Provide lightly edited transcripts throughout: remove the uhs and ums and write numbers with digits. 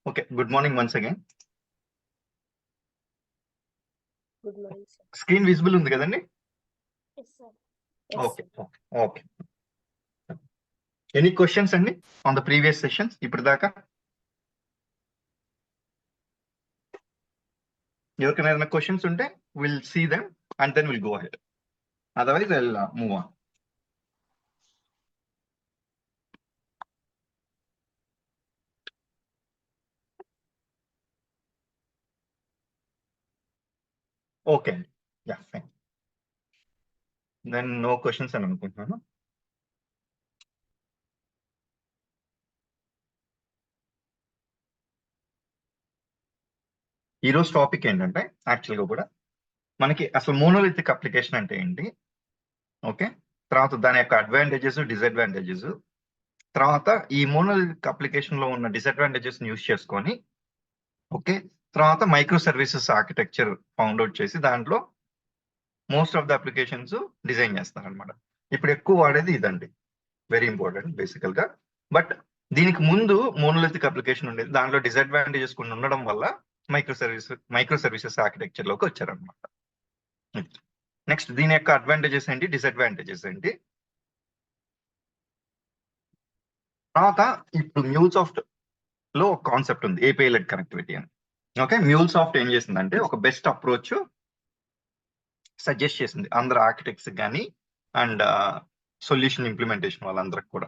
Okay, good morning once again. Good morning, sir. Screen visible ఉంది కదండి? Yes, sir. Yes, Okay, okay. Any questions అండి on the previous sessions ఇప్పుడు దాకా? ఎవరికైనా ఏదైనా questions ఉంటే we'll see them and then we'll go ahead. Otherwise I'll move on. Okay, yeah, fine. Then no questions అని అనుకుంటున్నాను. ఈరోజు టాపిక్ ఏంటంటే యాక్చువల్గా కూడా మనకి అసలు మోనోలిథిక్ అప్లికేషన్ అంటే ఏంటి, ఓకే, తర్వాత దాని యొక్క అడ్వాంటేజెస్ డిసడ్వాంటేజెస్, తర్వాత ఈ మోనోలిథిక్ అప్లికేషన్ లో ఉన్న డిసడ్వాంటేజెస్ యూస్ చేసుకొని, ఓకే, తర్వాత micro services architecture found out చేసి దాంట్లో most of the applications design చేస్తారనమాట. ఇప్పుడు ఎక్కువ వాడేది ఇదండి, వెరీ ఇంపార్టెంట్ బేసికల్ గా. బట్ దీనికి ముందు మోనోలిథిక్ అప్లికేషన్ ఉండేది, దాంట్లో డిసడ్వాంటేజెస్ కొన్ని ఉండడం వల్ల మైక్రో సర్వీసెస్ ఆర్కిటెక్చర్ లోకి వచ్చారనమాట. నెక్స్ట్ దీని యొక్క అడ్వాంటేజెస్ ఏంటి, డిసడ్వాంటేజెస్ ఏంటి, తర్వాత ఇప్పుడు మ్యూల్సాఫ్ట్ లో కాన్సెప్ట్ ఉంది ఏపీఐ లెడ్ కనెక్టివిటీ అని. ఓకే, మ్యూల్సాఫ్ట్ ఏం చేసిందంటే ఒక బెస్ట్ అప్రోచ్ సజెస్ట్ చేసింది అందరు ఆర్కిటెక్ట్స్ కానీ అండ్ సొల్యూషన్ ఇంప్లిమెంటేషన్ వాళ్ళందరికి కూడా.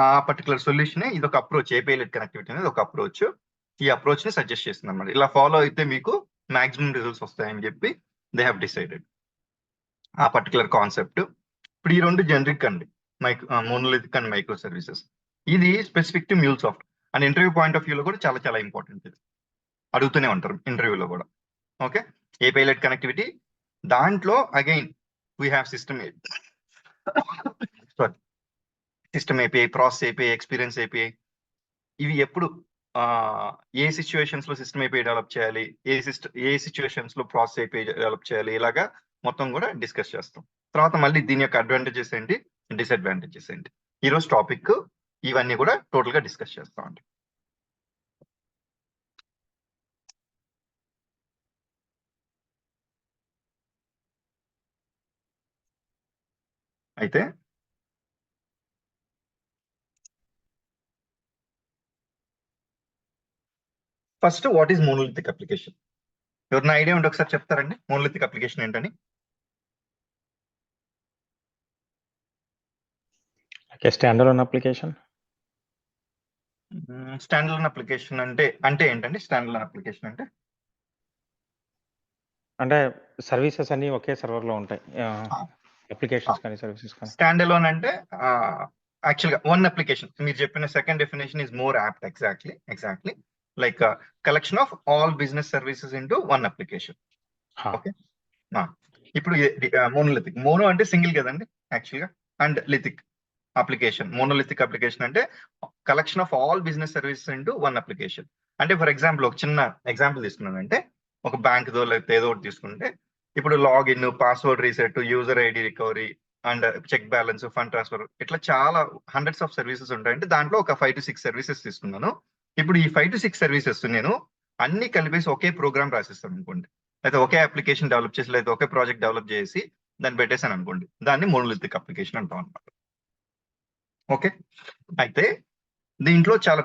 ఆ పర్టికులర్ సొల్యూషన్ ఇది ఒక అప్రోచ్, ఏపీఐ లెడ్ కనెక్టివిటీ అనేది ఒక అప్రోచ్. ఈ అప్రోచ్ ని సజెస్ట్ చేస్తుంది అనమాట. ఇలా ఫాలో అయితే మీకు మాక్సిమం రిజల్ట్స్ వస్తాయని చెప్పి they have decided a particular concept. ఇప్పుడు ఈ రెండు జనరిక్ అండి, మోనోలిథిక్ అండ్ మైక్రో సర్వీసెస్. ఇది specific to MuleSoft and interview point of వ్యూలో కూడా చాలా చాలా ఇంపార్టెంట్. ఇది అడుగుతూనే ఉంటారు ఇంటర్వ్యూలో కూడా. ఓకే, ఏపీఐ లెడ్ కనెక్టివిటీ, దాంట్లో again we have system API, process API, experience API. ఇవి ఎప్పుడు ఏ సిచ్యువేషన్స్ లో సిస్టమ్ ఏపీఐ డెవలప్ చేయాలి, ఏ సిచ్యువేషన్స్ లో ప్రాసెస్ ఏపీఐ డెవలప్ చేయాలి, ఇలాగా మొత్తం కూడా డిస్కస్ చేస్తాం. తర్వాత మళ్ళీ దీని యొక్క అడ్వాంటేజెస్ ఏంటి, డిసడ్వాంటేజెస్ ఏంటి, ఈరోజు టాపిక్ ఇవన్నీ కూడా టోటల్ గా డిస్కస్ చేస్తాం అండి. అయితే first what is monolithic application? ఎవరైనా ఐడియా ఉంటే ఒకసారి చెప్తారండి మోనోలిథిక్ అప్లికేషన్ ఏంటని? Standard application. స్టాండర్డ్ అప్లికేషన్ అంటే ఏంటండి? స్టాండర్డ్ అప్లికేషన్ అంటే సర్వీసెస్ అన్ని ఒకే సర్వర్ లో ఉంటాయి, అప్లికేషన్స్ కానీ సర్వీసెస్ కానీ. స్టాండ్ అలోన్ అంటే యాక్చువల్గా వన్ అప్లికేషన్. మీరు చెప్పిన second definition is more apt. Exactly like collection of all business services into one application. Okay, ఇప్పుడు మోనోలిథిక్, మోనో అంటే సింగిల్ కదండి యాక్చువల్గా, and lithic application. Monolithic application అంటే collection of all business services into one application. అంటే for example ఒక చిన్న example తీసుకున్నానంటే, ఒక bank దో లేకపోతే ఏదో ఒకటి తీసుకుంటే, ఇప్పుడు login, password reset, user ID recovery and check balance, fund transfer, ఇట్లా చాలా హండ్రెడ్స్ ఆఫ్ సర్వీసెస్ ఉంటాయంటే దాంట్లో ఒక 5 to 6 సర్వీసెస్ తీసుకున్నాను. ఇప్పుడు ఈ 5 to 6 సర్వీసెస్ నేను అన్ని కలిపేసి ఒకే ప్రోగ్రామ్ రాసిస్తాను అనుకోండి, లేదా ఒకే అప్లికేషన్ డెవలప్ చేసి, లేదా ఒకే ప్రాజెక్ట్ డెవలప్ చేసి దాన్ని పెట్టేశాను అనుకోండి, దాన్ని మోనోలిథిక్ అప్లికేషన్ అంటాం అనమాట. ఓకే, అయితే దీంట్లో చాలా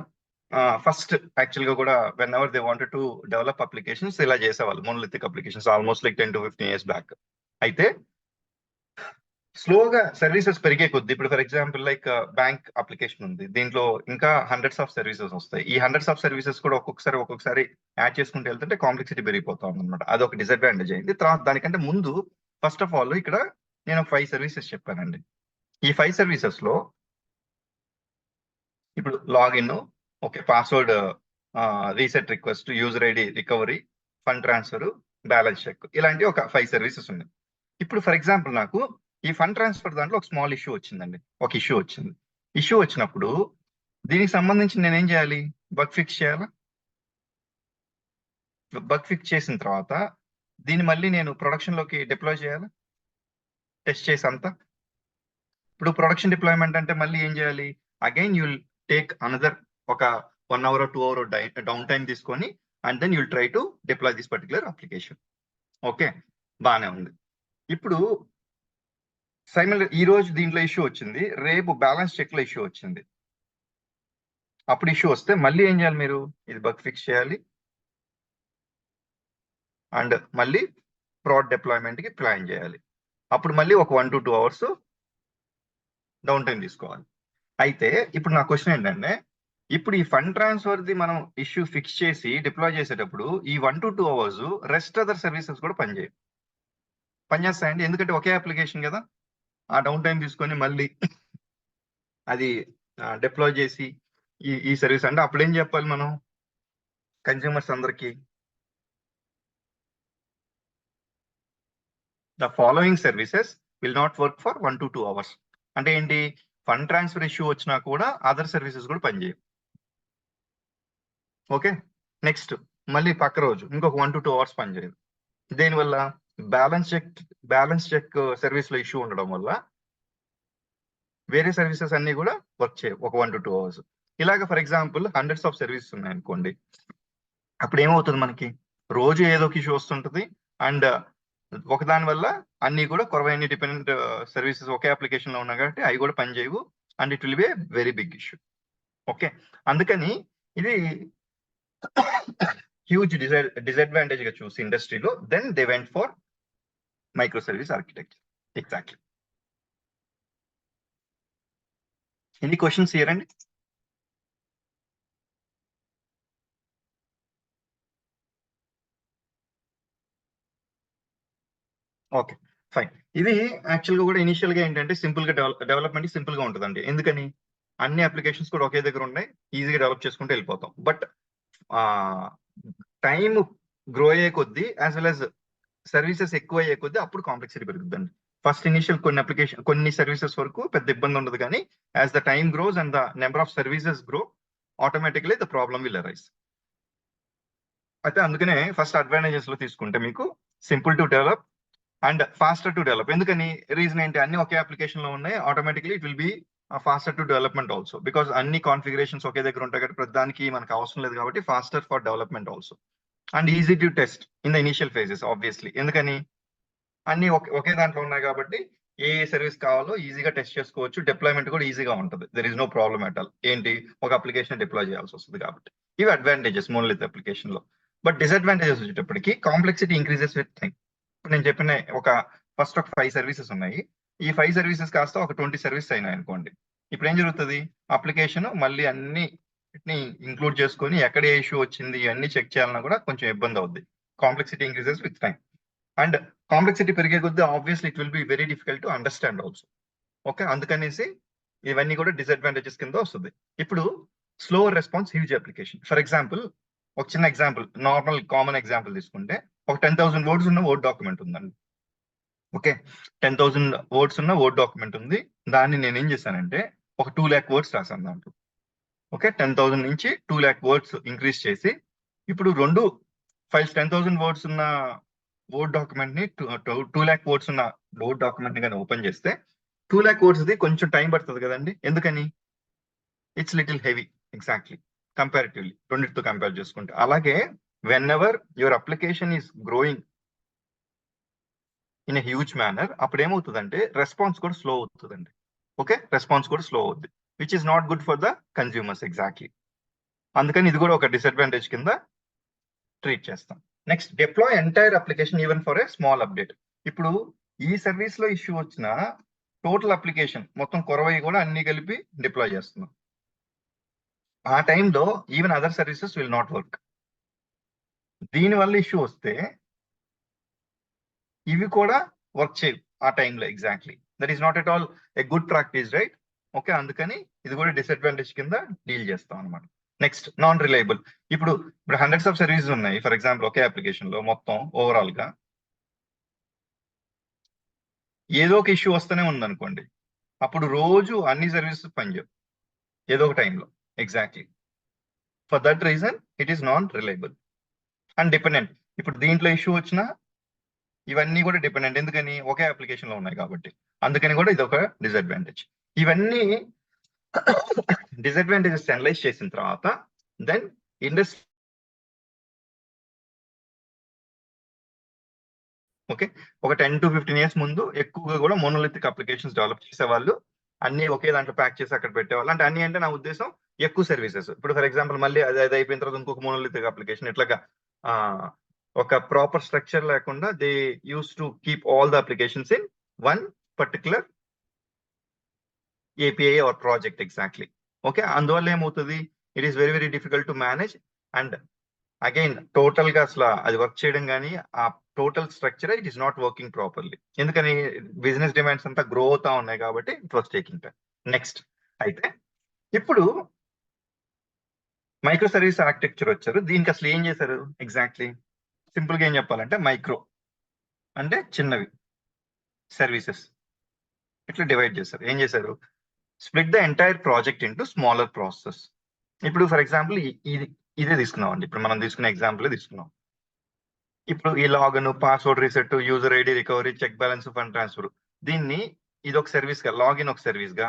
ఫస్ట్ యాక్చువల్ గా కూడా when ever they wanted to develop applications ఇలా చేసేవాళ్ళు, monolithic applications almost like 10 to 15 years back. అయితే స్లోగా సర్వీసెస్ పెరిగే కొద్ది, ఇప్పుడు for example like bank application ఉంది, దీంట్లో ఇంకా హండ్రెడ్స్ ఆఫ్ సర్వీసెస్ వస్తాయి. ఈ హండ్రెడ్స్ ఆఫ్ సర్వీసెస్ కూడా ఒక్కొక్కసారి యాడ్ చేసుకుంటూ వెళ్తుంటే కాంప్లెక్సిటీ పెరిగిపోతా ఉందన్నమాట. అదొక డిసడ్వాంటేజ్ అయింది. తర్వాత దానికంటే ముందు ఫస్ట్ ఆఫ్ ఆల్ ఇక్కడ నేను 5 సర్వీసెస్ చెప్పానండి. ఈ 5 సర్వీసెస్ లో ఇప్పుడు login, okay, password reset request, user ID recovery, fund transfer, balance check, ఇలాంటి ఒక 5 సర్వీసెస్ ఉన్నాయి. ఇప్పుడు ఫర్ ఎగ్జాంపుల్ నాకు ఈ ఫండ్ ట్రాన్స్ఫర్ దాంట్లో ఒక స్మాల్ ఇష్యూ వచ్చిందండి, ఒక ఇష్యూ వచ్చింది. ఇష్యూ వచ్చినప్పుడు దీనికి సంబంధించి నేనేం చేయాలి, బగ్ ఫిక్స్ చేయాలా? బగ్ ఫిక్స్ చేసిన తర్వాత దీన్ని మళ్ళీ నేను ప్రొడక్షన్ లోకి డిప్లాయ్ చేయాలా, టెస్ట్ చేసి అంతా. ఇప్పుడు ప్రొడక్షన్ డిప్లాయ్మెంట్ అంటే మళ్ళీ ఏం చేయాలి, again you will take another ఒక 1 hour or 2 hour down time తీసుకొని and then you'll try to deploy this particular application. Okay, బాగానే ఉంది. ఇప్పుడు ఈ రోజు దీంట్లో ఇష్యూ వచ్చింది, రేపు బ్యాలెన్స్ చెక్ లో ఇష్యూ వచ్చింది. అప్పుడు ఇష్యూ వస్తే మళ్ళీ ఏం చేయాలి మీరు? ఇది బగ్ ఫిక్స్ చేయాలి అండ్ మళ్ళీ ప్రాడ్ డిప్లాయ్మెంట్ కి ప్లాన్ చేయాలి. అప్పుడు మళ్ళీ ఒక 1 to 2 hours డౌన్ టైం తీసుకోవాలి. అయితే ఇప్పుడు నా క్వశ్చన్ ఏంటంటే, ఇప్పుడు ఈ ఫండ్ ట్రాన్స్ఫర్ ది మనం ఇష్యూ ఫిక్స్ చేసి డిప్లాయ్ చేసేటప్పుడు ఈ 1 to 2 hours rest other services కూడా పనిచేస్తాయండి. ఎందుకంటే ఒకే అప్లికేషన్ కదా, ఆ డౌన్ టైం తీసుకొని మళ్ళీ అది డిప్లాయ్ చేసి ఈ సర్వీస్ అంటే అప్పుడు ఏం చెప్పాలి మనం కన్స్యూమర్స్ అందరికి? The following services will not work for 1 to 2 hours. అంటే ఏంటి? ఫండ్ ట్రాన్స్ఫర్ ఇష్యూ వచ్చినా కూడా అదర్ సర్వీసెస్ కూడా పనిచేయవు. ఓకే, నెక్స్ట్ మళ్ళీ పక్క రోజు ఇంకొక 1 to 2 hours పనిచేయదు. దేనివల్ల? బ్యాలెన్స్ చెక్ సర్వీస్ లో ఇష్యూ ఉండడం వల్ల వేరే సర్వీసెస్ అన్ని కూడా వర్క్ చేయవు ఒక 1 to 2 hours. ఇలాగ for example hundreds of services ఉన్నాయి అనుకోండి, అప్పుడు ఏమవుతుంది? మనకి రోజు ఏదో ఒక ఇష్యూ వస్తుంటది అండ్ ఒకదాని వల్ల అన్ని కూడా కొరవైన డిపెండెంట్ సర్వీసెస్ ఒకే అప్లికేషన్ లో ఉన్నాయి కాబట్టి అవి కూడా పనిచేయవు and it will be a very big issue. Okay, అందుకని ఇది హ్యూజ్ డిసడ్వాంటేజ్ గా చూసి ఇండస్ట్రీలో then they went for micro service architecture. Exactly. Any questions here అండి? Okay, fine. ఇది యాక్చువల్ గా కూడా ఇనిషియల్ గా ఏంటంటే సింపుల్ గా డెవలప్మెంట్ సింపుల్ గా ఉంటుందండి. ఎందుకని? అన్ని అప్లికేషన్స్ కూడా ఒకే దగ్గర ఉన్నాయి, ఈజీగా డెవలప్ చేసుకుంటూ వెళ్ళిపోతాం. బట్ టైం గ్రో అయ్యే కొద్దీ యాజ్ వెల్ యాజ్ సర్వీసెస్ ఎక్కువ అయ్యే కొద్దీ అప్పుడు కాంప్లెక్సిటీ పెరుగుతుందండి. ఫస్ట్ ఇనిషియల్ కొన్ని సర్వీసెస్ వరకు పెద్ద ఇబ్బంది ఉండదు, కానీ as the time grows and the number of services grow automatically the problem will arise. అయితే అందుకనే ఫస్ట్ అడ్వాంటేజెస్ లో తీసుకుంటే మీకు simple to develop and faster to develop. ఎందుకని? రీజన్ ఏంటి? అన్ని ఒకే అప్లికేషన్ లో ఉన్నాయి, automatically it will be faster to development also because అన్ని కాన్ఫిగరేషన్స్ ఒకే దగ్గర ఉంటాయి కాబట్టి ప్రతిదానికి మనకు అవసరం లేదు కాబట్టి faster for development also and easy to test in the initial phases obviously. ఎందుకని? అన్ని ఒకే దాంట్లో ఉన్నాయి కాబట్టి ఏ సర్వీస్ కావాలో ఈజీగా టెస్ట్ చేసుకోవచ్చు, డిప్లాయ్మెంట్ కూడా ఈజీగా ఉంటుంది. There is no problem at all. ఏంటి? ఒక అప్లికేషన్ డిప్లాయ్ చేయాల్సి వస్తుంది కాబట్టి. ఇవి అడ్వాంటేజెస్ మోనోలిత్ అప్లికేషన్ లో. బట్ డిసడ్వాంటేజెస్ వచ్చేటప్పటికి కాంప్లెక్సిటీ ఇంక్రీజెస్ విత్ టైం. నేను చెప్పిన ఒక 5 సర్వీసెస్ ఉన్నాయి, ఈ 5 సర్వీసెస్ కాస్త ఒక 20 సర్వీసెస్ అయినాయి అనుకోండి. ఇప్పుడు ఏం జరుగుతుంది? అప్లికేషన్ మళ్ళీ అన్ని ఇంక్లూడ్ చేసుకొని ఎక్కడ ఏ ఇష్యూ వచ్చింది ఇవన్నీ చెక్ చేయాలన్నా కూడా కొంచెం ఇబ్బంది అవుద్ది. Complexity increases with time and complexity పెరిగే కొద్దీ obviously it will be very difficult to understand also. Okay, అందుకనేసి ఇవన్నీ కూడా డిసడ్వాంటేజెస్ కింద వస్తుంది. ఇప్పుడు slow response huge application. For example ఒక చిన్న ఎగ్జాంపుల్, నార్మల్ కామన్ ఎగ్జాంపుల్ తీసుకుంటే ఒక 10,000 వర్డ్స్ ఉన్న వర్డ్ డాక్యుమెంట్ ఉందండి. ఓకే, 10,000 వర్డ్స్ ఉన్న వర్డ్ డాక్యుమెంట్ ఉంది. దాన్ని నేను ఏం చేశానంటే ఒక 2 lakh వర్డ్స్ రాశాను దాంట్లో. ఓకే, 10,000 నుంచి 2 lakh వర్డ్స్ ఇంక్రీజ్ చేసి ఇప్పుడు 2 ఫైల్స్ 10,000 వర్డ్స్ ఉన్న వర్డ్ డాక్యుమెంట్ ని 2 lakh వర్డ్స్ ఉన్న వర్డ్ డాక్యుమెంట్ ని కానీ ఓపెన్ చేస్తే 2 lakh వర్డ్స్ ది కొంచెం టైం పడుతుంది కదండి. ఎందుకని? It's little heavy. Exactly, comparatively రెండింటితో కంపేర్ చేసుకుంటే. అలాగే when ever your application is growing in a huge manner అప్పుడు ఏమవుతుందంటే రెస్పాన్స్ కూడా స్లో అవుతుందండి. ఓకే, రెస్పాన్స్ కూడా స్లో అవుతుంది which is not good for the consumers. Exactly, అందుకని ఇది కూడా ఒక డిసడ్వాంటేజ్ కింద ట్రీట్ చేస్తాం. Next, deploy entire application even for a small update. ఇప్పుడు ఈ సర్వీస్ లో ఇష్యూ వచ్చిన టోటల్ అప్లికేషన్ మొత్తం కొరవై కూడా అన్ని కలిపి డిప్లాయ్ చేస్తున్నాం. ఆ టైంలో even other services will not work. దీనివల్ల ఇష్యూ వస్తే ఇవి కూడా వర్క్ చేయవు ఆ టైంలో. Exactly, that is not at all a good practice, right? Okay, అందుకని ఇది కూడా డిసడ్వాంటేజ్ కింద డీల్ చేస్తాం అనమాట. Next, non reliable. ఇప్పుడు హండ్రెడ్స్ ఆఫ్ సర్వీసెస్ ఉన్నాయి ఫర్ ఎగ్జాంపుల్ ఒకే అప్లికేషన్ లో మొత్తం ఓవరాల్ గా ఏదో ఒక ఇష్యూ వస్తూనే ఉందనుకోండి, అప్పుడు రోజు అన్ని సర్వీసెస్ పనిచేయవు ఏదో ఒక టైంలో. Exactly, for that reason it is non reliable and dependent. ఇప్పుడు దీంట్లో ఇష్యూ వచ్చినా ఇవన్నీ కూడా డిపెండెంట్. ఎందుకని? ఒకే అప్లికేషన్ లో ఉన్నాయి కాబట్టి. అందుకని కూడా ఇది ఒక డిసడ్వాంటేజ్. ఇవన్నీ డిసడ్వాంటేజెస్ అనలైజ్ చేసిన తర్వాత దెన్ ఇండస్ట్రీ ఓకే ఒక 10 to 15 years ముందు ఎక్కువగా కూడా మోనోలిథిక్ అప్లికేషన్స్ డెవలప్ చేసేవాళ్ళు, అన్ని ఒకే దాంట్లో ప్యాక్ చేసి అక్కడ పెట్టేవాళ్ళు. అంటే అన్ని అంటే నా ఉద్దేశం ఎక్కువ సర్వీసెస్. ఇప్పుడు ఫర్ ఎగ్జాంపుల్ మళ్ళీ అది అయిపోయిన తర్వాత ఇంకొక మోనోలిథిక్ అప్లికేషన్ ఇట్లాగా ఒక ప్రాపర్ స్ట్రక్చర్ లేకుండా they use to keep all the applications in one particular API or project exactly. Okay, అందువల్ల ఏమవుతుంది, it is very very difficult to manage. And again total గా అసలు అది వర్క్ చేయడం కానీ ఆ total structure it is not working properly. ఎందుకని బిజినెస్ డిమాండ్స్ అంతా గ్రో అవుతా ఉన్నాయి కాబట్టి it was taking time. Next అయితే ఇప్పుడు మైక్రో సర్వీస్ ఆర్కిటెక్చర్ వచ్చారు. దీనికి అసలు ఏం చేశారు ఎగ్జాక్ట్లీ? సింపుల్ గా ఏం చెప్పాలంటే మైక్రో అంటే చిన్నవి సర్వీసెస్ ఇట్లా డివైడ్ చేశారు. ఏం చేశారు, split the entire project into smaller process. ఇప్పుడు ఫర్ ఎగ్జాంపుల్ ఇదే తీసుకున్నాం అండి, ఇప్పుడు మనం తీసుకున్న ఎగ్జాంపుల్ తీసుకున్నాం. ఇప్పుడు ఈ login, password reset, user ID recovery, check balance, fund transfer, దీన్ని ఇది ఒక సర్వీస్ గా, లాగిన్ ఒక సర్వీస్ గా,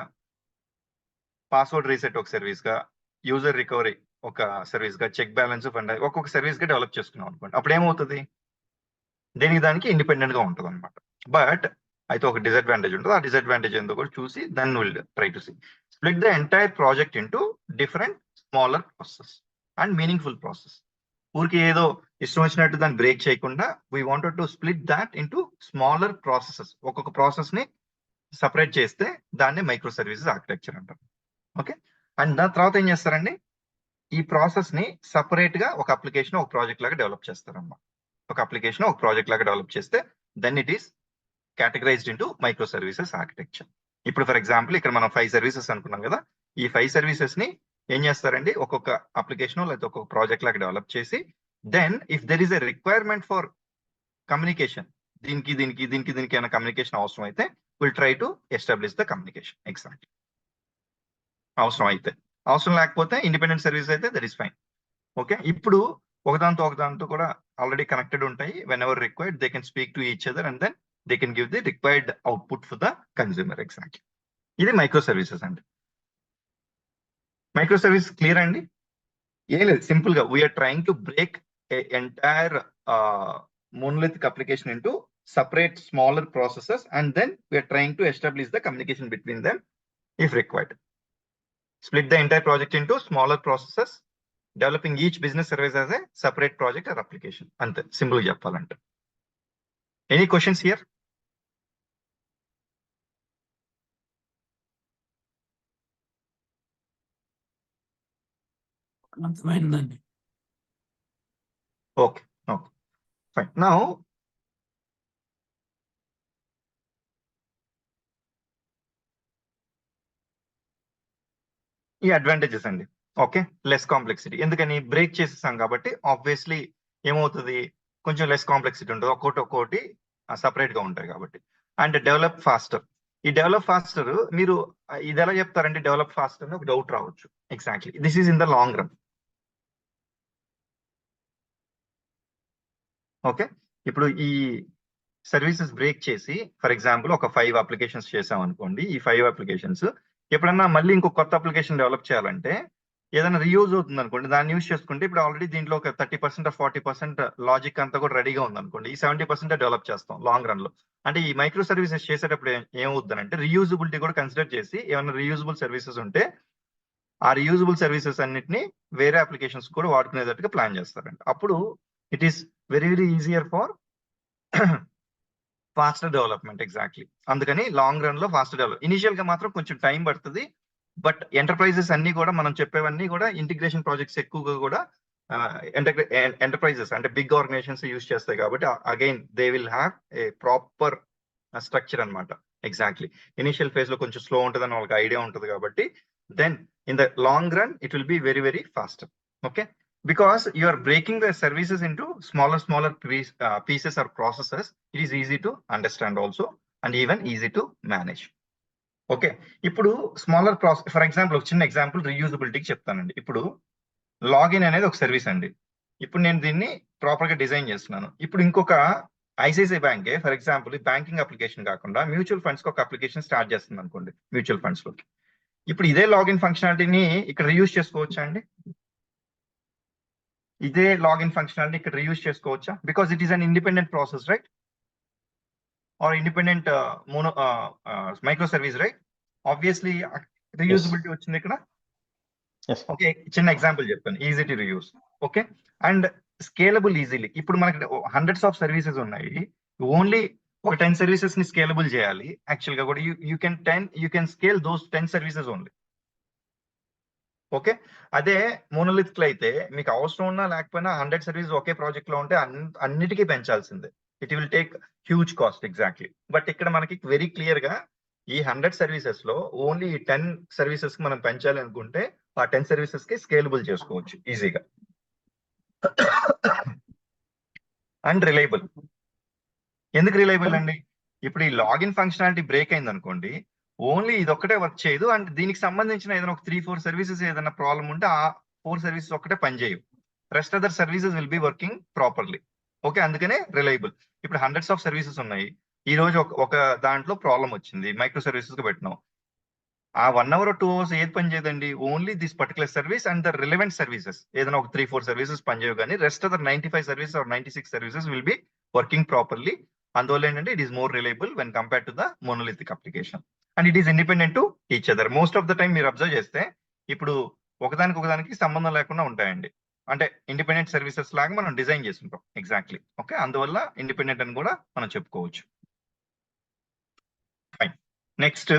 పాస్వర్డ్ రీసెట్ ఒక సర్వీస్ గా, యూజర్ రికవరీ ఒక సర్వీస్ గా, చెక్ బ్యాలెన్స్, ఫండ్ ఒక్కొక్క సర్వీస్ గా డెవలప్ చేసుకున్నాం అనుకోండి. అప్పుడు ఏమవుతుంది, దేనికి దానికి ఇండిపెండెంట్ గా ఉంటుంది అనమాట. బట్ అయితే ఒక డిసడ్వాంటేజ్ ఉంటుంది. ఆ డిసడ్వాంటేజ్ ఏందో కూడా చూసి then will try to see. Split the entire project into different smaller process and meaningful process. ఊరికి ఏదో ఇష్టం వచ్చినట్టు దాన్ని బ్రేక్ చేయకుండా we wanted to split that into smaller processes. ఒక్కొక్క ప్రాసెస్ ని సపరేట్ చేస్తే దాన్ని మైక్రో సర్వీసెస్ ఆర్కిటెక్చర్ అంటారు. ఓకే, అండ్ దాని తర్వాత ఏం చేస్తారండి, ఈ ప్రాసెస్ ని సపరేట్ గా ఒక అప్లికేషన్ ఒక ప్రాజెక్ట్ లాగా డెవలప్ చేస్తారన్నమాట. ఒక అప్లికేషన్ ఒక ప్రాజెక్ట్ లాగా డెవలప్ చేస్తే then it is categorised into micro services architecture. ఇప్పుడు ఫర్ ఎగ్జాంపుల్ ఇక్కడ మనం 5 సర్వీసెస్ అనుకున్నాం కదా, ఈ 5 సర్వీసెస్ ని ఏం చేస్తారండి, ఒక్కొక్క అప్లికేషన్ లేదా ఒక్కొక్క ప్రాజెక్ట్ లాగా డెవలప్ చేసి then if there is a requirement for communication, దీనికి దీనికి దీనికి దీనికి ఏమైనా కమ్యూనికేషన్ అవసరం అయితే will try to establish the communication exact. అవసరం అయితే, అవసరం లేకపోతే ఇండిపెండెంట్ సర్వీస్ అయితే దట్ ఈస్ ఫైన్. ఓకే, ఇప్పుడు ఒకదాంతో కూడా ఆల్రెడీ కనెక్టెడ్ ఉంటాయి. Whenever required they can speak to each other and then they can give the required output for the consumer exactly. ఇది మైక్రో సర్వీసెస్ అండి. Micro service clear అండి? ఏం లేదు, simple గా we're trying to break entire monolithic application into separate smaller processes and then we are trying to establish the communication between them if required. Split the entire project into smaller processes, developing each business service as a separate project or application. Ante simple cheppalante. Any questions here? Okay, fine. Now ఈ advantages అండి. Okay, less complexity. ఎందుకని break చేసేసాం కాబట్టి obviously ఏమవుతుంది, కొంచెం less complexity ఉంటుంది, ఒక్కొక్కటి separate గా ఉంటాయి కాబట్టి. And develop faster. ఈ డెవలప్ ఫాస్టర్ మీరు ఇది ఎలా చెప్తారంటే డెవలప్ ఫాస్టర్ అని ఒక డౌట్ రావచ్చు. Exactly this is in the long run. Okay, ఇప్పుడు ఈ సర్వీసెస్ బ్రేక్ చేసి ఫర్ ఎగ్జాంపుల్ ఒక 5 అప్లికేషన్స్ చేసాం అనుకోండి. ఈ 5 అప్లికేషన్స్ ఎప్పుడన్నా మళ్ళీ ఇంకో కొత్త అప్లికేషన్ డెవలప్ చేయాలంటే ఏదైనా రీయూజ్ అవుతుంది అనుకోండి, దాన్ని యూజ్ చేసుకుంటే ఇప్పుడు ఆల్రెడీ దీంట్లో ఒక 30% 40% లాజిక్ అంతా కూడా రెడీగా ఉంది అనుకోండి, ఈ 70% డెవలప్ చేస్తాం లాంగ్ రన్ లో. అంటే ఈ మైక్రో సర్వీసెస్ చేసేటప్పుడు ఏమవుతుందంటే రీయూజబిలిటీ కూడా కన్సిడర్ చేసి ఏమైనా రీయూజబుల్ సర్వీసెస్ ఉంటే ఆ రీయూజబుల్ సర్వీసెస్ అన్నిటిని వేరే అప్లికేషన్స్ కూడా వాడుకునేటట్టుగా ప్లాన్ చేస్తారండి. అప్పుడు it is very very easier for faster development exactly. అందుకని లాంగ్ రన్ లో ఫాస్టర్ డెవలప్. ఇనిషియల్ గా మాత్రం కొంచెం టైం పడుతుంది, బట్ ఎంటర్ప్రైజెస్ అన్ని కూడా మనం చెప్పేవన్నీ కూడా ఇంటిగ్రేషన్ ప్రాజెక్ట్స్ ఎక్కువగా కూడా ఎంటర్ప్రైజెస్ అంటే బిగ్ ఆర్గనైజేషన్స్ యూజ్ చేస్తాయి కాబట్టి again they will have a proper structure అనమాట. ఎగ్జాక్ట్లీ ఇనిషియల్ ఫేజ్ లో కొంచెం స్లో ఉంటుందని వాళ్ళకి ఐడియా ఉంటుంది కాబట్టి then in the long run it will be very very faster. Okay, because you are breaking the services into smaller pieces or processes, it is easy to understand also and even easy to manage. Okay, ఇప్పుడు smaller process for example ఒక చిన్న example రీయూజబిలిటీకి చెప్తానండి. ఇప్పుడు login అనేది ఒక service అండి. ఇప్పుడు నేను దీన్ని ప్రాపర్ గా డిజైన్ చేస్తున్నాను. ఇప్పుడు ఇంకొక ఐసిఐసిఐ బ్యాంకే ఫర్ ఎగ్జాంపుల్ బ్యాంకింగ్ అప్లికేషన్ కాకుండా మ్యూచువల్ ఫండ్స్ కి ఒక అప్లికేషన్ స్టార్ట్ చేస్తుంది అనుకోండి, మ్యూచువల్ ఫండ్స్ లోకి. ఇప్పుడు ఇదే లాగిన్ ఫంక్షనాలిటీని ఇక్కడ రీయూజ్ చేసుకోవచ్చా అండి? ఇదే లాగిన్ ఫంక్షనాలిటీ ఇక్కడ రీయూజ్ చేసుకోవచ్చా? Because it is an independent process, right? Or independent mono micro service, right? Obviously reusability వచ్చింది ఇక్కడ. ఎస్ ఓకే, చిన్న ఎగ్జాంపుల్ చెప్పాను, easy to reuse. Okay, and scalable easily. ఇప్పుడు మనకి హండ్రెడ్స్ ఆఫ్ సర్వీసెస్ ఉన్నాయి, only ఒక 10 సర్వీసెస్ ని స్కేలబుల్ చేయాలి. యాక్చువల్ గా కూడా you can scale those 10 services only. Okay, అదే మోనోలిథిక్ లో అయితే మీకు అవసరం ఉన్నా లేకపోయినా 100 సర్వీసెస్ ఒకే ప్రాజెక్ట్ లో ఉంటే అన్నిటికీ పెంచాల్సిందే. It will take huge cost. Exactly. But ఇక్కడ మనకి వెరీ క్లియర్ గా ఈ 100 సర్వీసెస్ లో ఓన్లీ 10 సర్వీసెస్ కి మనం పెంచాలి అనుకుంటే ఆ 10 సర్వీసెస్ కి స్కేలబుల్ చేసుకోవచ్చు ఈజీగా. And reliable. ఎందుకు రిలయబుల్ అండి? ఇప్పుడు ఈ లాగిన్ ఫంక్షనాలిటీ బ్రేక్ అయింది అనుకోండి, ఓన్లీ ఇది ఒక్కటే వర్క్ చేయదు, అండ్ దీనికి సంబంధించిన ఏదైనా ఒక 3-4 సర్వీసెస్ ఏదైనా ప్రాబ్లం ఉంటే ఆ 4 సర్వీసెస్ ఒక్కటే పనిచేయవు. Rest other services will be working properly. Okay, అందుకనే రిలయబుల్. ఇప్పుడు హండ్రెడ్స్ ఆఫ్ సర్వీసెస్ ఉన్నాయి, ఈ రోజు ఒక దాంట్లో ప్రాబ్లం వచ్చింది, మైక్రో సర్వీసెస్ కి పెట్టినాం. ఆ 1 hour or 2 hours ఏది పని చేయదండి? Only this particular service and the relevant services ఏదైనా ఒక 3-4 సర్వీసెస్ పనిచేయవు, కానీ rest other 95 services or 96 services will be working properly. అందువల్ల ఏంటంటే it is more reliable when compare to the monolithic application, and it is independent to each other. Most of the time మీరు observe చేస్తే ఇప్పుడు ఒకదానికి సంబంధం లేకుండా ఉంటాయండి. అంటే ఇండిపెండెంట్ సర్వీసెస్ లాగా మనం డిజైన్ చేస్తుంటాం. ఎగ్జాక్ట్లీ. ఓకే, అందువల్ల ఇండిపెండెంట్ అని కూడా మనం చెప్పుకోవచ్చు. ఫైన్. నెక్స్ట్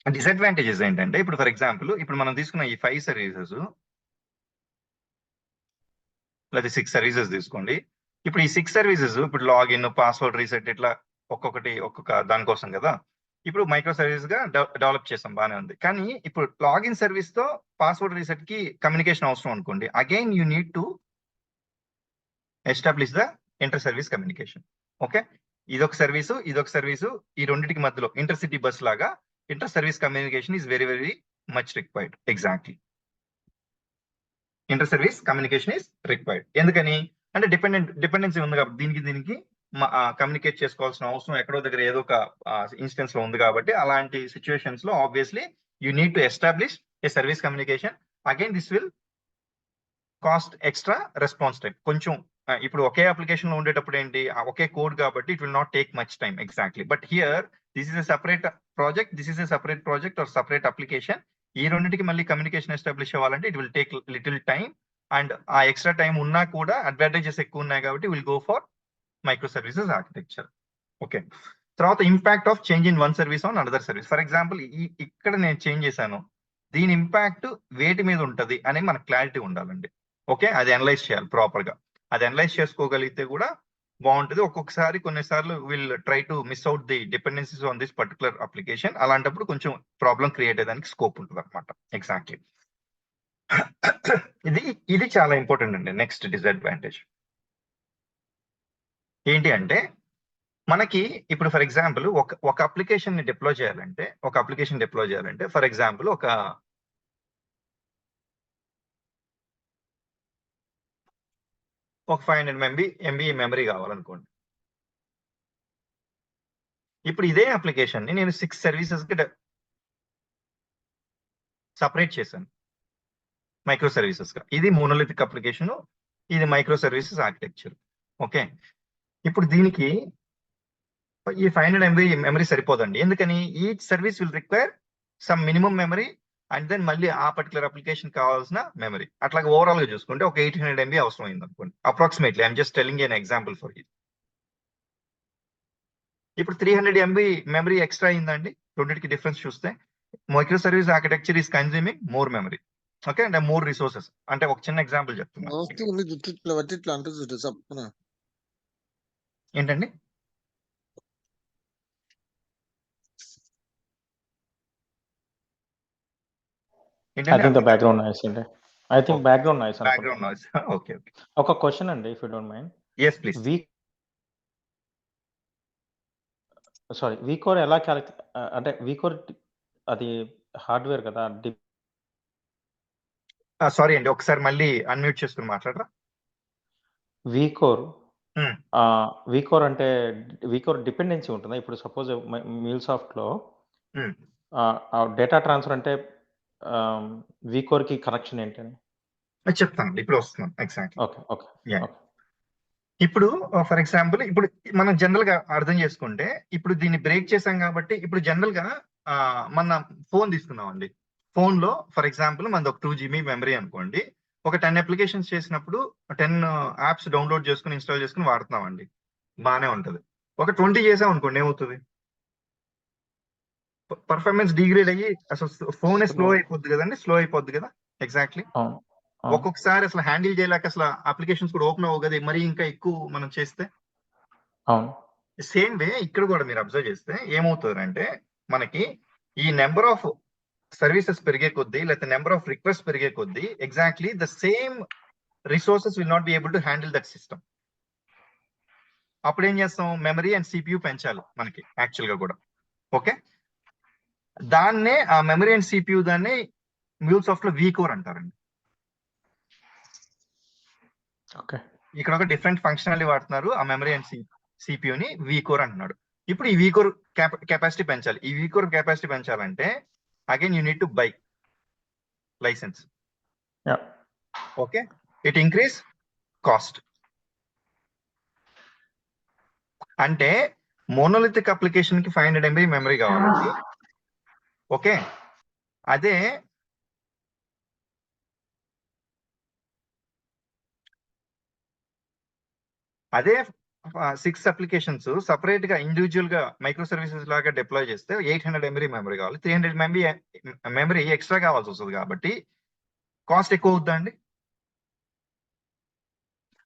డిసడ్వాంటేజెస్ ఏంటంటే, ఇప్పుడు ఫర్ ఎగ్జాంపుల్ ఇప్పుడు మనం తీసుకున్న ఈ 5 సర్వీసెస్ లేదా 6 సర్వీసెస్ తీసుకోండి. ఇప్పుడు ఈ 6 సర్వీసెస్ ఇప్పుడు లాగిన్, పాస్వర్డ్ రీసెట్ ఇట్లా ఒక్కొక్క దానికోసం కదా. ఇప్పుడు మైక్రో సర్వీస్ గా డెవలప్ చేసాం, బాగానే ఉంది. కానీ ఇప్పుడు లాగిన్ సర్వీస్ తో పాస్వర్డ్ రీసెట్ కి కమ్యూనికేషన్ అవసరం అనుకోండి, again you need to establish the inter service communication. Okay, ఇదొక సర్వీసు, ఈ రెండింటికి మధ్యలో ఇంటర్ సిటీ బస్ లాగా inter service communication is very very much required. Exactly, inter service communication is required. ఎందుకని అంటే డిపెండెన్సీ ఉంది కాబట్టి దీనికి కమ్యూనికేట్ చేసుకోవాల్సిన అవసరం ఎక్కడో దగ్గర ఏదో ఒక ఇన్స్టెన్స్ లో ఉంది కాబట్టి, అలాంటి సిచ్యువేషన్స్ లో obviously you need to establish a service communication. Again this will cost extra response time. కొంచెం ఇప్పుడు ఒకే అప్లికేషన్ లో ఉండేటప్పుడు ఏంటి, ఒకే కోడ్ కాబట్టి it will not take much time. Exactly. But here this is a separate project or separate application. ఈ రెండింటికి మళ్ళీ కమ్యూనికేషన్ ఎస్టాబ్లిష్ అవ్వాలంటే it will take little time, and ఆ ఎక్స్ట్రా టైం ఉన్నా కూడా అడ్వాంటేజెస్ ఎక్కువ ఉన్నాయి కాబట్టి will go for micro services architecture. Okay, తర్వాత impact of change in one service on another service. For example ఇక్కడ నేను చేంజ్ చేశాను, దీని ఇంపాక్ట్ వేటి మీద ఉంటది అనే మనకు క్లారిటీ ఉండాలండి. ఓకే, అది అనలైజ్ చేయాలి ప్రాపర్ గా. అది అనలైజ్ చేసుకోగలిగితే కూడా బాగుంటుంది. ఒక్కొక్కసారి కొన్నిసార్లు will try to miss out the dependencies on this particular application. అలాంటప్పుడు కొంచెం ప్రాబ్లం క్రియేట్ అయ్యడానికి స్కోప్ ఉంటుంది అనమాట. ఎగ్జాక్ట్లీ. ఇది చాలా ఇంపార్టెంట్ అండి. నెక్స్ట్ డిసడ్వాంటేజ్ ఏంటి అంటే, మనకి ఇప్పుడు ఫర్ ఎగ్జాంపుల్ ఒక అప్లికేషన్ ని డిప్లాయ్ చేయాలంటే ఫర్ ఎగ్జాంపుల్ ఒక 500 MB మెమరీ కావాలనుకోండి. ఇప్పుడు ఇదే అప్లికేషన్ ని నేను 6 సర్వీసెస్ కి సపరేట్ చేశాను మైక్రో సర్వీసెస్ గా. ఇది మోనోలిథిక్ అప్లికేషన్, ఇది మైక్రో సర్వీసెస్ ఆర్కిటెక్చర్. ఓకే, ఇప్పుడు దీనికి ఈ 500 MB మెమరీ సరిపోదండి. ఎందుకని each service will require some minimum memory, and then మళ్ళీ ఆ పర్టికులర్ అప్లికేషన్ కావాల్సిన మెమరీ. అట్లాగే ఓవరాల్ గా చూసుకుంటే ఒక 800 MB అవసరం అయింది అనుకోండి approximately. I'm just telling an example for you. ఇప్పుడు 300 MB మెమరీ ఎక్స్ట్రా అయిందండి. రెండింటికి డిఫరెన్స్ చూస్తే micro service architecture is consuming more memory. Okay, అంటే మోర్ రిసోర్సెస్. అంటే ఒక చిన్న ఎగ్జాంపుల్ చెప్తున్నా. ఏంటండి? I think the background noise అండి. I think background noise. Background noise. Okay. ఒక క్వశ్చన్ అండి, if you don't mind. yes please. VCore ఎలా అంటే వీకోర్ అది హార్డ్వేర్ కదా. సారీ అండి, ఒకసారి మళ్ళీ అన్మ్యూట్ చేసుకుని మాట్లాడరా. వీకోర్ అంటే వీకోర్ డిపెండెన్సీ ఉంటుందా? ఇప్పుడు సపోజ్ MuleSoft లో డేటా ట్రాన్స్ఫర్ అంటే వీకోర్ కి కనెక్షన్ ఏంటని? అది చెప్తానండి, ఇప్పుడు వస్తున్నాను exactly. Okay okay Yeah. Okay ఇప్పుడు ఫర్ ఎగ్జాంపుల్ ఇప్పుడు మనం జనరల్ గా అర్థం చేసుకుంటే, ఇప్పుడు దీన్ని బ్రేక్ చేసాం కాబట్టి ఇప్పుడు జనరల్ గా మన ఫోన్ తీసుకుందాం అండి. ఫోన్ లో ఫర్ ఎగ్జాంపుల్ మనది ఒక 2 GB మెమరీ అనుకోండి. ఒక 10 అప్లికేషన్స్ చేసినప్పుడు 10 యాప్స్ డౌన్లోడ్ చేసుకుని ఇన్స్టాల్ చేసుకుని వాడుతున్నాం అండి, బానే ఉంటది. ఒక 20 చేసాం అనుకోండి, ఏమవుతుంది? పర్ఫార్మెన్స్ డిగ్రేడ్ అయ్యి అసలు ఫోన్ స్లో అయిపోద్ది కదండి, స్లో అయిపోద్ది కదా. ఎగ్జాక్ట్లీ. అవును అవును ఒక్కొక్కసారి అసలు హ్యాండిల్ చేయలేక అసలు అప్లికేషన్స్ కూడా ఓపెన్ అవ్వవు కదా, మరి ఇంకా ఎక్కువ మనం చేస్తే. అవును సేమ్ వే ఇక్కడ కూడా మీరు అబ్జర్వ్ చేస్తే ఏమవుతుందంటే, మనకి ఈ నెంబర్ ఆఫ్ సర్వీసెస్ పెరిగే కొద్దీ లేకపోతే నెంబర్ ఆఫ్ రిక్వెస్ట్ పెరిగే కొద్దీ exactly the same resources will not be able to handle that system. అప్పుడు ఏం చేస్తాం? మెమరీ అండ్ సిపియు పెంచాలి మనకి యాక్చువల్ గా కూడా. ఓకే, దాన్నే ఆ మెమరీ అండ్ సిపియు దాన్ని మ్యూల్సాఫ్ట్ లో వీకోర్ అంటారండి. ఓకే ఇక్కడ ఒక డిఫరెంట్ ఫంక్షనాలిటీ వాడుతున్నారు, ఆ మెమరీ అండ్ సిపియుని వీకోర్ అంటున్నాడు. ఇప్పుడు ఈ వీకోర్ కెపాసిటీ పెంచాలి. ఈ వీకోర్ కెపాసిటీ పెంచాలంటే again you need to buy licence. Yeah. Okay, it increase cost. అంటే మోనోలిథిక్ అప్లికేషన్ కి 500 MB మెమరీ కావాలండి. ఓకే, అదే అదే 6 అప్లికేషన్స్ సపరేట్ గా ఇండివిజువల్ గా మైక్రో సర్వీసెస్ లాగా డిప్లాయ్ చేస్తే 800 MB మెమరీ కావాలి. 300 MB మెమరీ ఎక్స్ట్రా కావాల్సి వస్తుంది కాబట్టి కాస్ట్ ఎక్కువ అవుద్దా అండి?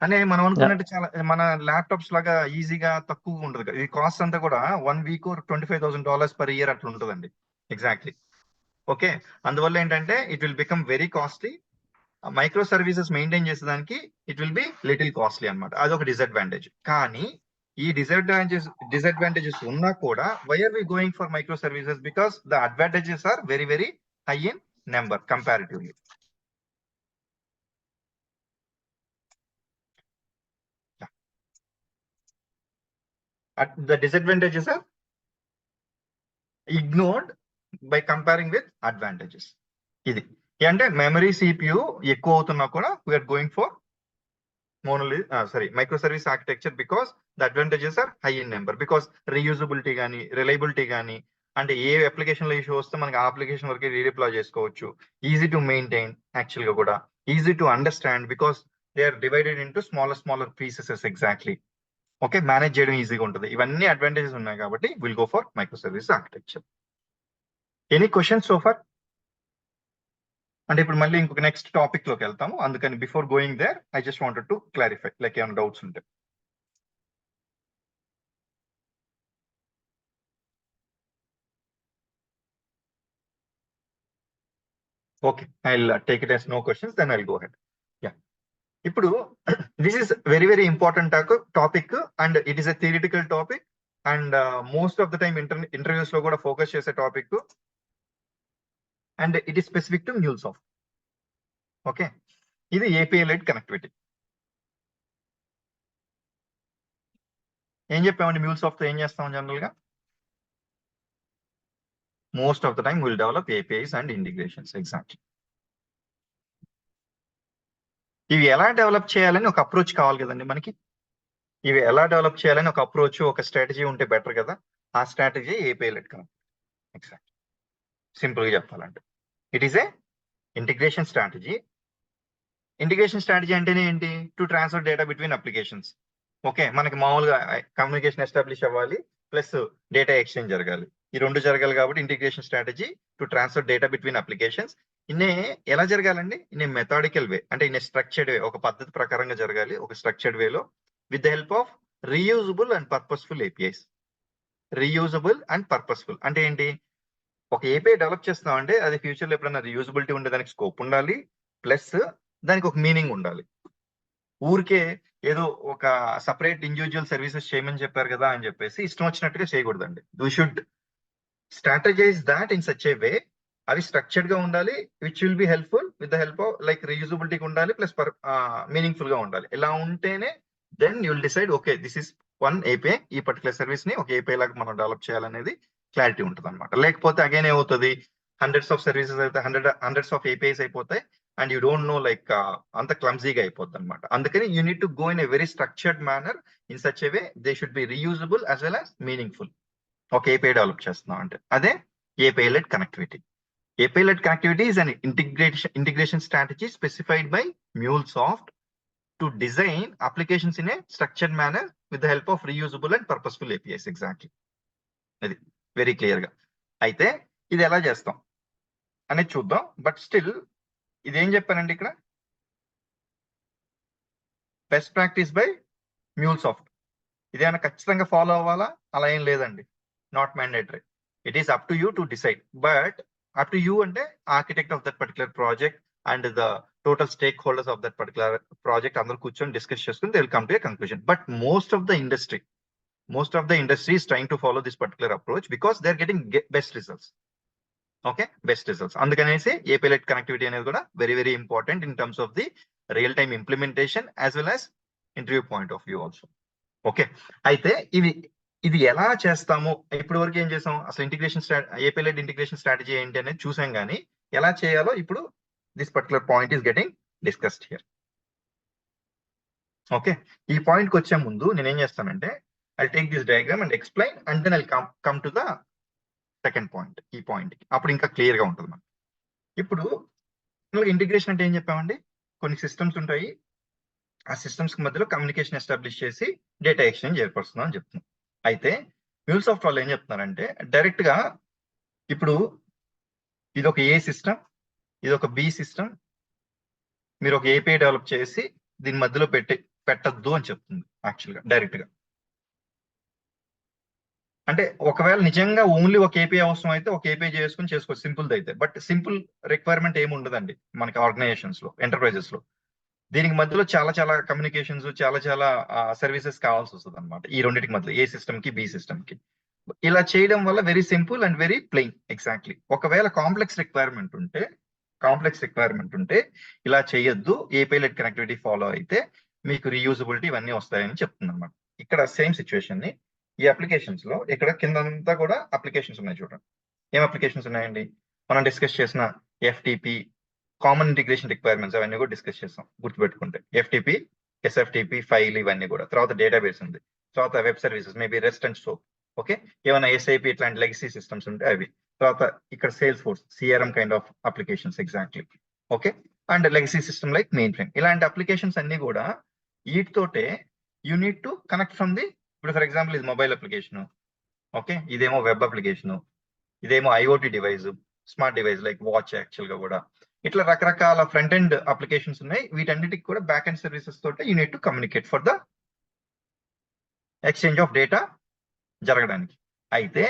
అంటే మనం అనుకున్నట్టు చాలా మన ల్యాప్టాప్స్ లాగా ఈజీగా తక్కువ ఉండదు కదా. ఈ కాస్ట్ అంతా కూడా 1 వీక్ $25,000 per year అట్లా ఉంటుందండి. ఎగ్జాక్ట్లీ. ఓకే, అందువల్ల ఏంటంటే it will become very costly. Micro services maintain చేసేదానికి it will be little costly అనమాట. అదొక డిసడ్వాంటేజ్. కానీ ఈ డిసడ్వాంటేజెస్ ఉన్నా కూడా why are we going for micro services? Because the advantages are very very high in number comparatively. The disadvantages are ignored by comparing with advantages. ఇది అంటే memory CPU ఎక్కువ అవుతున్నా కూడా we're going for micro service architecture because the advantages are high in number. Because reusability కానీ reliability కానీ, అంటే ఏ application లో issue వస్తే మనకి ఆ అప్లికేషన్ వరకు రీడిప్లాయ్ చేసుకోవచ్చు. ఈజీ టు మెయింటైన్ యాక్చువల్ గా కూడా, easy to understand because they are divided into smaller pieces. Exactly. Okay, manage చేయడం ఈజీగా ఉంటుంది. ఇవన్నీ అడ్వాంటేజెస్ ఉన్నాయి కాబట్టి will go for micro service architecture. Any questions so far? అంటే ఇప్పుడు మళ్ళీ ఇంకొక నెక్స్ట్ టాపిక్ లోకి వెళ్తాము, అందుకని before going there I just wanted to clarify like ఏమైనా డౌట్స్ ఉంటే. Okay, I will take it as no questions, then I will go ahead. Yeah, ఇప్పుడు this is very very important topic and it is a theoretical topic and most of the time interviews లో కూడా focus చేసే topic and it is specific to MuleSoft. Okay, ఇది API led connectivity. ఏం చెప్పామండి MuleSoft తో ఏం చేస్తాం general గా? Most of the time will develop APIs and integrations. Exactly. ఇవి ఎలా డెవలప్ చేయాలని ఒక అప్రోచ్ కావాలి కదండి మనకి. ఇవి ఎలా డెవలప్ చేయాలని ఒక అప్రోచ్, ఒక స్ట్రాటజీ ఉంటే బెటర్ కదా. ఆ strategy API led connectivity. Exact. Simple గా చెప్పాలంటే it is a integration strategy. Integration strategy అంటేనే ఏంటి? To transfer data between applications. Okay, మనకి మామూలుగా కమ్యూనికేషన్ ఎస్టాబ్లిష్ అవ్వాలి ప్లస్ డేటా ఎక్స్చేంజ్ జరగాలి. ఈ రెండు జరగాలి కాబట్టి integration strategy to transfer data between applications. ఇన్నే ఎలా జరగాలండి? ఇన్ ఏ మెథాడికల్ వే, అంటే ఇన్ ఏ స్ట్రక్చర్డ్ వే, ఒక పద్ధతి ప్రకారంగా జరగాలి, ఒక స్ట్రక్చర్డ్ వేలో with the help of reusable and purposeful APIs. Reusable and purposeful అంటే ఏంటి? ఒక API డెవలప్ చేస్తున్నాం అంటే అది ఫ్యూచర్ లో ఎప్పుడైనా రీయూజబిలిటీ ఉండే దానికి స్కోప్ ఉండాలి, ప్లస్ దానికి ఒక మీనింగ్ ఉండాలి. ఊరికే ఏదో ఒక సపరేట్ ఇండివిజువల్ సర్వీసెస్ చేయమని చెప్పారు కదా అని చెప్పేసి ఇష్టం వచ్చినట్టుగా చేయకూడదండి. We should strategize that in such a way, అవి స్ట్రక్చర్డ్ గా ఉండాలి, which will be helpful with the help of like reusability ఉండాలి ప్లస్ మీనింగ్ఫుల్ గా ఉండాలి. ఇలా ఉంటేనే then you will decide okay this is one API, ఈ పర్టికులర్ సర్వీస్ ని ఒక API లాగా మనం డెవలప్ చేయాలనేది క్లారిటీ ఉంటుంది అనమాట. లేకపోతే అగైన్ ఏమవుతుంది, హండ్రెడ్స్ ఆఫ్ సర్వీసెస్ అయితే హండ్రెడ్స్ ఆఫ్ APIs అయిపోతాయి. And you don't know like అంత క్లమ్జీగా అయిపోద్ది అనమాట. అందుకని you need to go in a very structured manner in such a way they should be reusable as well as meaningful. ఒక API develop చేస్తున్నాం అంటే అదే API led connectivity. API led connectivity is an integration strategy specified by MuleSoft to design applications in a structured manner with the help of reusable and purposeful APIs. Exactly. అది very clear గా. అయితే ఇది ఎలా చేస్తాం అనేది చూద్దాం. But still ఇదేం చెప్పానండి ఇక్కడ, బెస్ట్ ప్రాక్టీస్ బై MuleSoft. ఇదేమైనా ఖచ్చితంగా ఫాలో అవ్వాలా? అలా ఏం లేదండి, not mandatory. It is up to you to decide. But up to you and the architect of that particular project and the total stakeholders of that particular project అందరూ కూర్చొని discuss చేసుకుని they will come to a conclusion. But most of the industry is trying to follow this particular approach because they are getting best results. Okay, best results. అందుకనేసి API led connectivity అనేది కూడా very very important in terms of the real time implementation as well as interview point of view also. Okay, అయితే ఇది ఎలా చేస్తాము, ఇప్పటి వరకు ఏం చేసాం, అసలు integration API led integration strategy ఏంటి అనేది చూసాం, కానీ ఎలా చేయాలో ఇప్పుడు this particular point is getting discussed here. Okay, ఈ పాయింట్కి వచ్చే ముందు నేను ఏం చేస్తానంటే I take this diagram and explain and then I come to the second point. ఈ పాయింట్ కి అప్పుడు ఇంకా క్లియర్ గా ఉంటుంది మనకి. ఇప్పుడు ఇంటిగ్రేషన్ అంటే ఏం చెప్పామండి, కొన్ని సిస్టమ్స్ ఉంటాయి, ఆ సిస్టమ్స్ మధ్యలో కమ్యూనికేషన్ ఎస్టాబ్లిష్ చేసి డేటా ఎక్స్చేంజ్ ఏర్పరుస్తున్నాం అని చెప్తున్నాం. అయితే MuleSoft వాళ్ళు ఏం చెప్తున్నారంటే డైరెక్ట్ గా ఇప్పుడు ఇది ఒక ఏ సిస్టమ్, ఇది ఒక బి సిస్టమ్, మీరు ఒక ఏపీఐ డెవలప్ చేసి దీని మధ్యలో పెట్టద్దు అని చెప్తుంది యాక్చువల్ గా డైరెక్ట్ గా. అంటే ఒకవేళ నిజంగా ఓన్లీ ఒక ఏపీఐ అవసరం అయితే ఒక ఏపీఐ చేసుకోవచ్చు, సింపుల్ అయితే. బట్ సింపుల్ రిక్వైర్మెంట్ ఏమి ఉండదండి మనకి ఆర్గనైజేషన్స్ లో, ఎంటర్ప్రైజెస్ లో. దీనికి మధ్యలో చాలా కమ్యూనికేషన్స్, చాలా సర్వీసెస్ కావాల్సి వస్తుంది అనమాట ఈ రెండింటికి మధ్యలో, ఏ సిస్టమ్ కి బి సిస్టమ్ కి. ఇలా చేయడం వల్ల very simple and very plain. Exactly. ఒకవేళ కాంప్లెక్స్ రిక్వైర్మెంట్ ఉంటే ఇలా చేయొద్దు, ఏపీఐ లెడ్ కనెక్టివిటీ ఫాలో అయితే మీకు రీయూజబిలిటీ ఇవన్నీ వస్తాయని చెప్తుంది అనమాట. ఇక్కడ సేమ్ సిచ్యువేషన్ ని ఈ అప్లికేషన్స్ లో ఇక్కడ కిందంతా కూడా అప్లికేషన్స్ ఉన్నాయి చూడండి. ఏం అప్లికేషన్స్ ఉన్నాయండి, మనం డిస్కస్ చేసిన FTP కామన్ ఇంటిగ్రేషన్ రిక్వైర్మెంట్స్ అవన్నీ కూడా డిస్కస్ చేస్తాం గుర్తుపెట్టుకుంటే. FTP, SFTP, ఫైల్ ఇవన్నీ కూడా. తర్వాత డేటాబేస్ ఉంది, తర్వాత web services maybe REST and SOAP. Okay, ఏమైనా SAP ఇట్లాంటి లెగసీ సిస్టమ్స్ ఉంటే అవి. తర్వాత ఇక్కడ Salesforce, CRM kind of applications. Exactly. Okay, and legacy system like mainframe. ఇలాంటి అప్లికేషన్స్ అన్ని కూడా వీటితోటే you need to connect from the, ఇప్పుడు ఫర్ ఎగ్జాంపుల్ ఇది మొబైల్ అప్లికేషన్, ఓకే, ఇదేమో వెబ్ అప్లికేషన్, ఇదేమో IoT device, smart device like watch actual గా కూడా. ఇట్లా రకరకాల ఫ్రంట్ ఎండ్ అప్లికేషన్స్ ఉన్నాయి. వీటన్నిటికి కూడా బ్యాక్ ఎండ్ సర్వీసెస్ తోటి you need to communicate for the exchange of data జరగడానికి. అయితే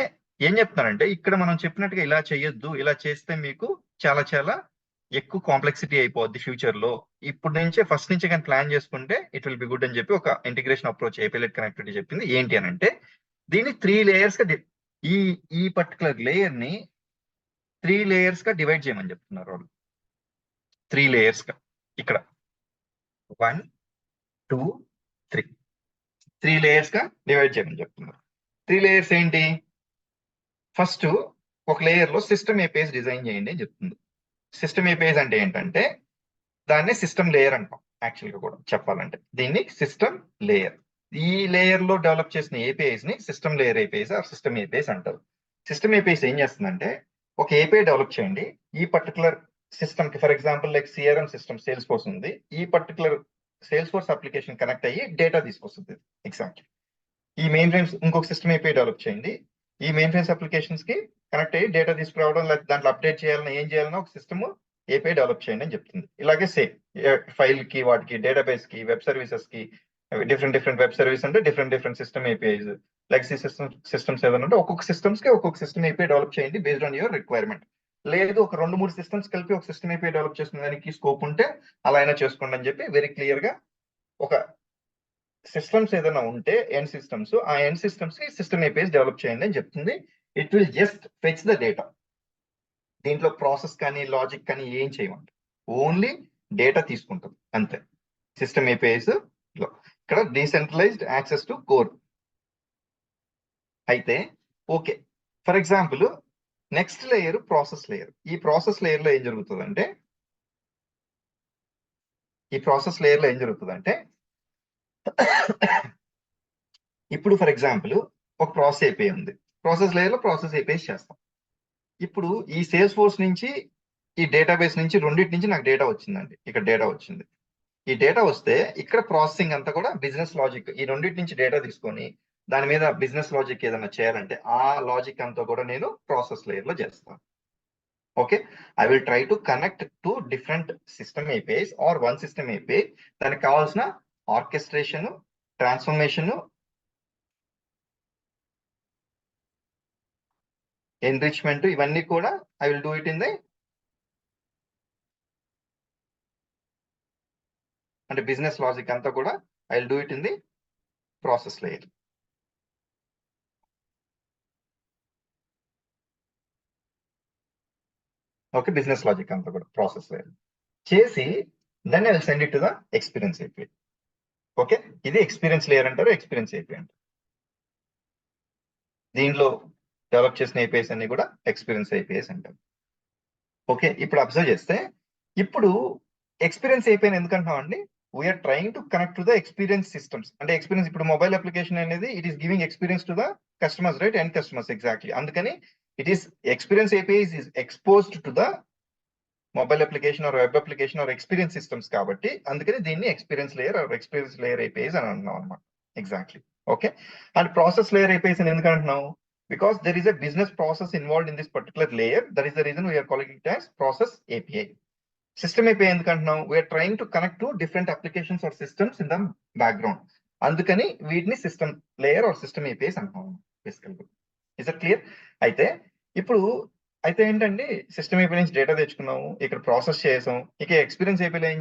ఏం చెప్తున్నారంటే ఇక్కడ మనం చెప్పినట్టుగా ఇలా చేయొద్దు, ఇలా చేస్తే మీకు చాలా ఎక్కువ కాంప్లెక్సిటీ అయిపోద్ది ఫ్యూచర్ లో. ఇప్పుడు నుంచే ఫస్ట్ నుంచే కానీ ప్లాన్ చేసుకుంటే ఇట్ విల్ బి గుడ్ అని చెప్పి ఒక integration approach API led connectivity చెప్పింది. ఏంటి అని అంటే దీన్ని 3 layers గా ఈ పర్టికులర్ లేయర్ ని 3 layers గా డివైడ్ చేయమని చెప్తున్నారు వాళ్ళు. 3 layers గా, ఇక్కడ 1, 2, 3 3 layers గా డివైడ్ చేయమని చెప్తున్నారు. 3 layers ఏంటి, ఫస్ట్ ఒక లేయర్ లో సిస్టమ్ ఏపీఐస్ డిజైన్ చేయండి అని చెప్తుంది. సిస్టమ్ ఏపీఐస్ అంటే ఏంటంటే దాన్ని సిస్టమ్ లేయర్ అంటాం యాక్చువల్ గా కూడా చెప్పాలంటే. దీన్ని సిస్టమ్ లేయర్, ఈ లేయర్ లో డెవలప్ చేసిన ఏపీఐస్ ని system layer APIs or system APIs అంటారు. సిస్టమ్ ఏపీఐస్ ఏం చేస్తుందంటే ఒక ఏపీఐ డెవలప్ చేయండి ఈ పర్టికులర్ సిస్టమ్ కి. For example like CRM system Salesforce ఉంది, ఈ particular Salesforce application connect అయ్యి డేటా తీసుకొస్తుంది. ఎగ్జాక్ట్లీ. ఈ మెయిన్ ఫ్రేమ్స్ ఇంకొక సిస్టమ్ ఏపీఐ డెవలప్ చేయండి, ఈ మెయిన్ ఫ్రేమ్స్ అప్లికేషన్స్ కి కనెక్ట్ అయ్యి డేటా తీసుకురావడం, లేకపోతే దాంట్లో అప్డేట్ చేయాలన్నా ఏం చేయాలన్నా ఒక సిస్టమ్ ఏపీఐ డెవలప్ చేయండి అని చెప్తుంది. ఇలాగే సేమ్ ఫైల్ కి, వాటికి, డేటాబేస్ కి, వెబ్ సర్వీసెస్ కి, డిఫరెంట్ వెబ్ సర్వీస్ అంటే different system APIs, legacy systems ఏదైనా ఉంటే ఒక్కొక్క సిస్టమ్స్ కి ఒక్కొక్క సిస్టమ్ ఏపీఐ డెవలప్ చేయండి బేస్డ్ ఆన్ యువర్ రిక్వైర్మెంట్. లేదు ఒక 2-3 సిస్టమ్స్ కలిపి ఒక సిస్టమ్ ఏపీఐ డెవలప్ చేసుకునే దానికి స్కోప్ ఉంటే అలా అయినా చేసుకోండి అని చెప్పి వెరీ క్లియర్ గా ఒక సిస్టమ్స్ ఏదైనా ఉంటే ఎండ్ సిస్టమ్స్, ఆ ఎండ్ సిస్టమ్స్ కి సిస్టమ్ ఏపీఐస్ డెవలప్ చేయండి అని చెప్తుంది. It will just fetch the data. దీంట్లో ప్రాసెస్ కానీ లాజిక్ కానీ ఏం చేయమంట, ఓన్లీ డేటా తీసుకుంటుంది అంతే. సిస్టమ్ ఏపీఐస్ లో ఇక్కడ డీసెంట్రలైజ్డ్ యాక్సెస్ టు కోర్. అయితే okay, for example next layer process layer. ఈ ప్రాసెస్ లేయర్ లో ఏం జరుగుతుందంటే ఈ ప్రాసెస్ లేయర్ లో ఏం జరుగుతుందంటే ఇప్పుడు ఫర్ ఎగ్జాంపుల్ ఒక ప్రాసెస్ ఏపీఐ ఉంది. ప్రాసెస్ లేయర్ లో ప్రాసెస్ ఏపీఐ చేస్తాం. ఇప్పుడు ఈ సేల్స్ ఫోర్స్ నుంచి ఈ డేటాబేస్ నుంచి రెండింటి నుంచి నాకు డేటా వచ్చిందండి. ఇక్కడ డేటా వచ్చింది. ఈ డేటా వస్తే ఇక్కడ ప్రాసెసింగ్ అంతా కూడా బిజినెస్ లాజిక్ ఈ రెండింటి నుంచి డేటా తీసుకొని దాని మీద బిజినెస్ లాజిక్ ఏదైనా చేయాలంటే ఆ లాజిక్ అంతా కూడా నేను ప్రాసెస్ లేయర్ లో చేస్తాను. Okay, I will try to connect to different system APIs or one system API. దానికి కావాల్సిన ఆర్కెస్ట్రేషన్, ట్రాన్స్ఫర్మేషన్, ఎన్రిచ్మెంట్ ఇవన్నీ కూడా I will do it in the అంటే బిజినెస్ లాజిక్ అంతా కూడా I will do it in the process layer. Okay, business logic అంతా కూడా process layer చేసి then I will send it to the experience API. Okay, ఇది experience layer అంటారు, experience API అంటారు. దీంట్లో డెవలప్ చేసిన ఏపీఐస్ అన్ని కూడా ఎక్స్పీరియన్స్ ఏపీఐస్ అంటారు. ఓకే, ఇప్పుడు అబ్జర్వ్ చేస్తే ఇప్పుడు ఎక్స్పీరియన్స్ ఏపీఐ ఎందుకంటున్నాం అండి, we are trying to connect to the experience systems. అంటే ఎక్స్పీరియన్స్ ఇప్పుడు మొబైల్ అప్లికేషన్ అనేది it is giving experience to the customers, right, and customers exactly. అందుకని it is experience API is exposed to the mobile application or web application or experience systems కాబట్టి అందుకని దీన్ని experience layer or experience layer APIs అని అంటున్నాం అనమాట. Exactly. Okay, and process layer APIs అని ఎందుకు అంటున్నాం, because there is a business process involved in this particular layer. That is the reason we are calling it as process API. System API ఎందుకంటున్నాం, we are trying to connect to different applications or systems in the background. అందుకని వీటిని system layer or system APIs అంటున్నాం బేసికల్గా. Is that clear? అయితే ఇప్పుడు ఏంటండి, system AP నుంచి data తెచ్చుకున్నాము, ఇక్కడ ప్రాసెస్ చేసాం, ఇక ఎక్స్పీరియన్స్ ఏపీలో ఏం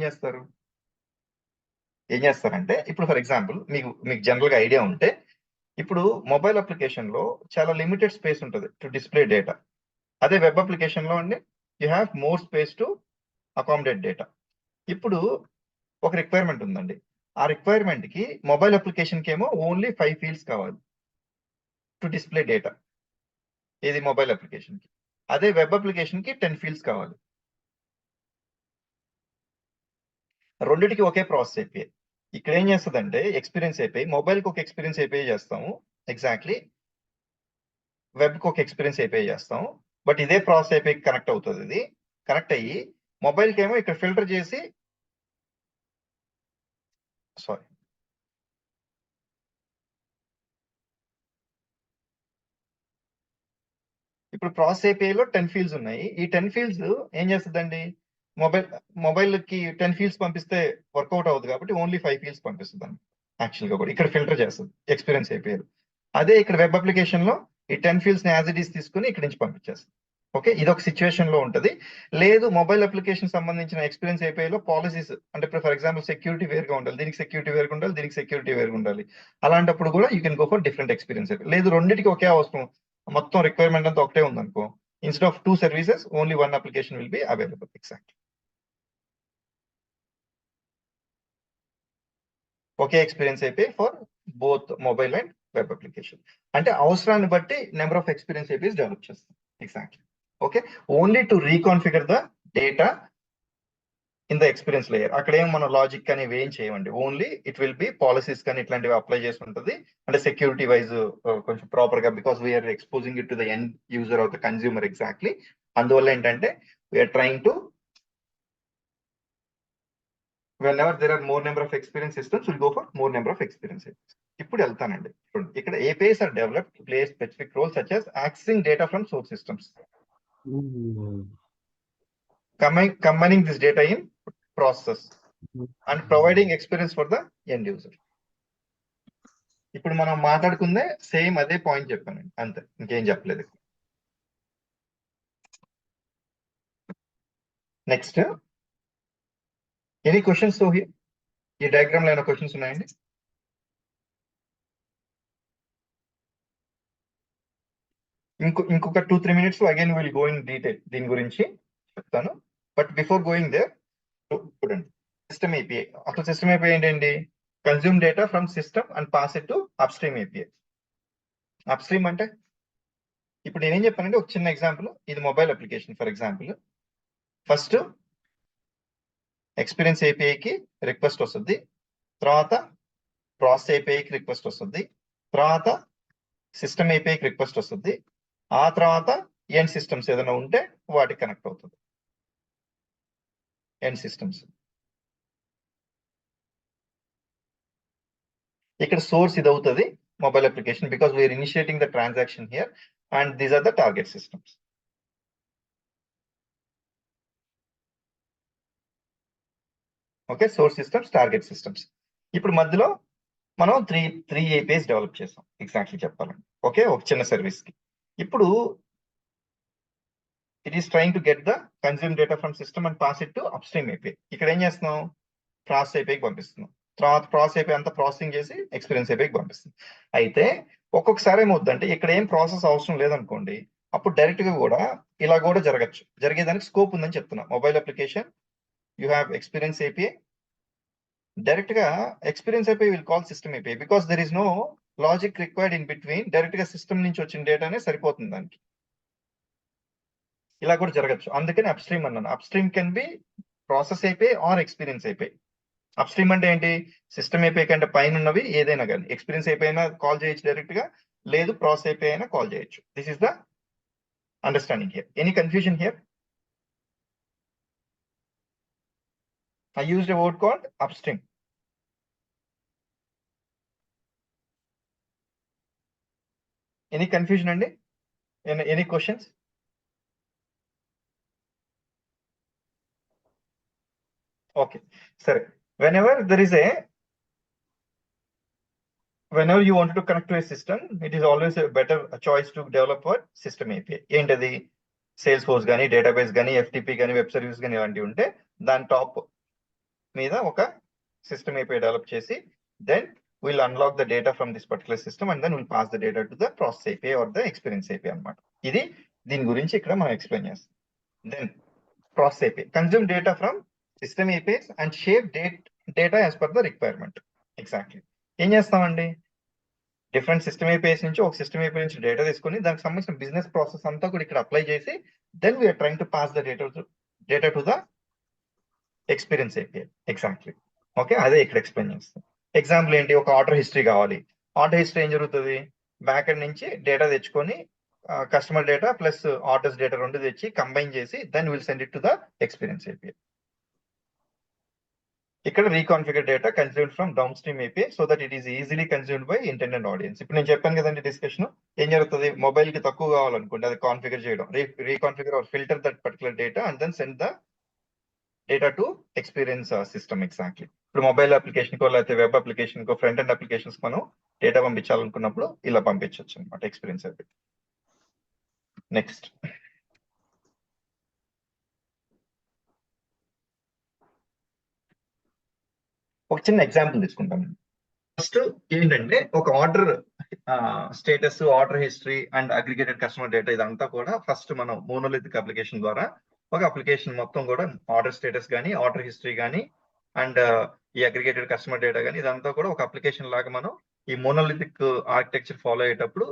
చేస్తారంటే ఇప్పుడు ఫర్ ఎగ్జాంపుల్ మీకు జనరల్ గా ఐడియా ఉంటే ఇప్పుడు మొబైల్ అప్లికేషన్ లో చాలా లిమిటెడ్ స్పేస్ ఉంటుంది టు డిస్ప్లే డేటా. అదే వెబ్ అప్లికేషన్ లో అండి you have more space to accommodate data. ఇప్పుడు ఒక రిక్వైర్మెంట్ ఉందండి, ఆ రిక్వైర్మెంట్ కి మొబైల్ అప్లికేషన్ కి ఏమో ఓన్లీ 5 ఫీల్డ్స్ కావాలి టు డిస్ప్లే డేటా. ఇది మొబైల్ అప్లికేషన్ కి. అదే వెబ్ అప్లికేషన్ కి 10 ఫీల్డ్స్ కావాలి. రెండిటికి ఒకే ప్రాసెస్ ఏపీఐ. ఇక్కడ ఏం చేస్తుందంటే ఎక్స్పీరియన్స్ ఏపీఐ మొబైల్ కి ఒక ఎక్స్పీరియన్స్ ఏపీఐ చేస్తాము, ఎగ్జాక్ట్లీ వెబ్ కి ఒక ఎక్స్పీరియన్స్ ఏపీఐ చేస్తాము. బట్ ఇదే ప్రాసెస్ ఏపీఐ కనెక్ట్ అవుతుంది. ఇది కనెక్ట్ అయ్యి మొబైల్ కి ఏమో ఇక్కడ ఫిల్టర్ చేసి సారీ ఇప్పుడు ప్రాసెస్ ఏపీఐలో 10 ఫీల్డ్స్ ఉన్నాయి. ఈ 10 ఫీల్డ్స్ ఏం చేస్తుందండి, మొబైల్ కి 10 ఫీల్డ్స్ పంపిస్తే వర్కౌట్ అవుతుంది కాబట్టి ఓన్లీ 5 ఫీల్డ్స్ పంపిస్తుంది అండి. యాక్చువల్ గా కూడా ఇక్కడ ఫిల్టర్ చేస్తుంది ఎక్స్పీరియన్స్ ఏపీఐ. అదే ఇక్కడ వెబ్ అప్లికేషన్ లో ఈ 10 ఫీల్డ్స్ ని యాజ్ ఇట్ ఈస్ తీసుకుని ఇక్కడ నుంచి పంపించేస్తుంది. ఓకే, ఇది ఒక సిచ్యువేషన్ లో ఉంటుంది. లేదు మొబైల్ అప్లికేషన్ సంబంధించిన ఎక్స్పీరియన్స్ ఏపీఐలో పాలసీస్ అంటే ఇప్పుడు ఫర్ ఎగ్జాంపుల్ సెక్యూరిటీ వేరుగా ఉండాలి, దీనికి సెక్యూరిటీ వేరుగా ఉండాలి, దీనికి సెక్యూరిటీ వేరుగా ఉండాలి. అలాంటప్పుడు కూడా you can go for different experience. లేదు రెండింటికి ఒకే అవసరం, మొత్తం రిక్వైర్మెంట్ అంతా ఒకటే ఉందనుకో, instead of 2 services only 1 application will be available. Exact ఒకే experience API for both mobile and web application. అంటే అవసరాన్ని బట్టి number of experience APIs develop చేస్తాం. Exactly. Okay, only to reconfigure the data in the experience layer. అక్కడ ఏం మనం logic కానీ ఏం చేయమండి, only it will B policies కానీ ఇట్లాంటివి అప్లై చేసి ఉంటుంది. అంటే సెక్యూరిటీ వైజ్ కొంచెం ప్రాపర్ గా, because we're exposing it to the end user of the consumer. Exactly. అందువల్ల ఏంటంటే we're trying to whenever there are more number of experience systems, we'll go for more number of experience systems. ఇప్పుడు వెళ్తానండి, ఇక్కడ APIs are developed to play a specific role such as accessing data from source systems, combining this data in process and providing experience for the end user. ఇప్పుడు మనం మాట్లాడుకుందే same అదే point చెప్పానండి, అంతే, ఇంకేం చెప్పలేదు. Next any questions? సో ఈ diagram లో ఏమైనా క్వశ్చన్స్ ఉన్నాయండి? ఇంకొక 2-3 minutes again will go in detail దీని గురించి చెప్తాను. బట్ బిఫోర్ గోయింగ్ దేర్ చూడండి, సిస్టమ్ ఏపీఐ. అసలు సిస్టమ్ ఏపీఐ ఏంటండి, consume data from system and pass it to upstream API. Upstream అంటే ఇప్పుడు నేనేం చెప్పానంటే ఒక చిన్న ఎగ్జాంపుల్, ఇది mobile application for example. First experience ఏపీఐకి రిక్వెస్ట్ వస్తుంది, తర్వాత ప్రాసెస్ ఏపీఐకి రిక్వెస్ట్ వస్తుంది, తర్వాత సిస్టమ్ ఏపీఐకి రిక్వెస్ట్ వస్తుంది, ఆ తర్వాత ఎండ్ సిస్టమ్స్ ఏదైనా ఉంటే వాటికి కనెక్ట్ అవుతుంది. ఎండ్ సిస్టమ్స్ ఇక్కడ సోర్స్ ఇది అవుతుంది mobile application, because we're initiating the transaction here and these are the target systems. Okay, source systems, target systems. ఇప్పుడు మధ్యలో మనం త్రీ ఏపీఐస్ డెవలప్ చేసాం ఎగ్జాక్ట్లీ చెప్పాలండి. ఓకే, ఒక చిన్న సర్వీస్ కి. ఇప్పుడు it is trying to get the consume data from system and pass it to upstream API. ఇక్కడ ఏం చేస్తున్నాం, ప్రాసెస్ ఏపీఐకి పంపిస్తున్నాం, తర్వాత ప్రాసెస్ ఏపీఐ అంతా ప్రాసెసింగ్ చేసి ఎక్స్పీరియన్స్ ఏపీఐకి పంపిస్తుంది. అయితే ఒక్కొక్కసారి ఏమవుతుందంటే ఇక్కడ ఏం ప్రాసెస్ అవసరం లేదనుకోండి, అప్పుడు డైరెక్ట్ గా కూడా ఇలా కూడా జరగచ్చు. జరిగేదానికి స్కోప్ ఉందని చెప్తున్నా. Mobile application you have experience API, direct గా experience API will call system API because there is no logic required in between. Direct గా సిస్టమ్ నుంచి వచ్చిన డేటానే సరిపోతుంది దానికి. ఇలా కూడా జరగచ్చు, అందుకని అప్ స్ట్రీమ్ అన్నాను. Upstream can be process API or experience API. Upstream అంటే ఏంటి, సిస్టమ్ ఏపీఐ కంటే పైన ఉన్నవి ఏదైనా కానీ, ఎక్స్పీరియన్స్ ఏపీఐ అయినా కాల్ చేయొచ్చు డైరెక్ట్ గా, లేదు ప్రాసెస్ ఏపీఐ అయినా కాల్ చేయొచ్చు. This is the understanding here. Any confusion here? I used a word called upstream. Any confusion అండి? Any questions? Okay, సరే. Whenever you wanted to connect to a system, it is always a better choice to develop a system API. ఏంటది, sales force కానీ, database కానీ, FTP కానీ, web service కానీ ఇలాంటివి ఉంటే దాని టాప్ మీద ఒక సిస్టమ్ ఏపీఐ డెవలప్ చేసి then we'll unlock the data from this particular system and then we'll pass the data to the process API or the experience API అన్నమాట. ఇది దీని గురించి ఇక్కడ మనం ఎక్స్ప్లెయిన్ చేస్తాం. Then process API consume data from system APIs and shape data as per the requirement. Exactly ఏం చేస్తామండి, different system APIs నుంచి ఒక సిస్టమ్ ఏపీఐ నుంచి డేటా తీసుకొని దానికి సంబంధించిన బిజినెస్ ప్రాసెస్ అంతా కూడా ఇక్కడ అప్లై చేసి then we are trying to pass the data to the experience API. Exactly okay, అదే ఇక్కడ ఎక్స్ప్లెయిన్ చేస్తాం. ఎగ్జాంపుల్ ఏంటి, ఒక ఆర్డర్ హిస్టరీ కావాలి. ఆర్డర్ హిస్టరీ ఏం జరుగుతుంది, బ్యాక్ ఎండ్ నుంచి డేటా తెచ్చుకొని customer data plus orders data రెండు తెచ్చి కంబైన్ చేసి then will send it to the experience API. ఇక్కడ reconfigure data consumed from downstream API so that it is easily consumed by intended audience. ఇప్పుడు నేను చెప్పాను కదండి discussion, ఏం జరుగుతుంది, మొబైల్ కి తక్కువ కావాలనుకోండి అది కాన్ఫిగర్ చేయడం, reconfigure or filter that particular data and then send the data to experience system. Exactly ఇప్పుడు మొబైల్ అప్లికేషన్ కో లేకపోతే వెబ్ అప్లికేషన్ కో ఫ్రంట్ ఎండ్ అప్లికేషన్స్ మనం డేటా పంపించాలనుకున్నప్పుడు ఇలా పంపించవచ్చు అనమాట ఎక్స్పీరియన్స్ ఏపీఐ. నెక్స్ట్ ఒక చిన్న ఎగ్జాంపుల్ తీసుకుంటాం. ఫస్ట్ ఏంటంటే ఒక order status, order history and aggregated customer data ఇదంతా కూడా ఫస్ట్ మనం మోనోలిథిక్ అప్లికేషన్ ద్వారా ఒక అప్లికేషన్ మొత్తం కూడా ఆర్డర్ స్టేటస్ కానీ, ఆర్డర్ హిస్టరీ కానీ అండ్ ఈ అగ్రిగేటెడ్ కస్టమర్ డేటా కానీ ఇదంతా కూడా ఒక అప్లికేషన్ లాగా మనం ఈ మోనోలిథిక్ ఆర్కిటెక్చర్ ఫాలో అయ్యేటప్పుడు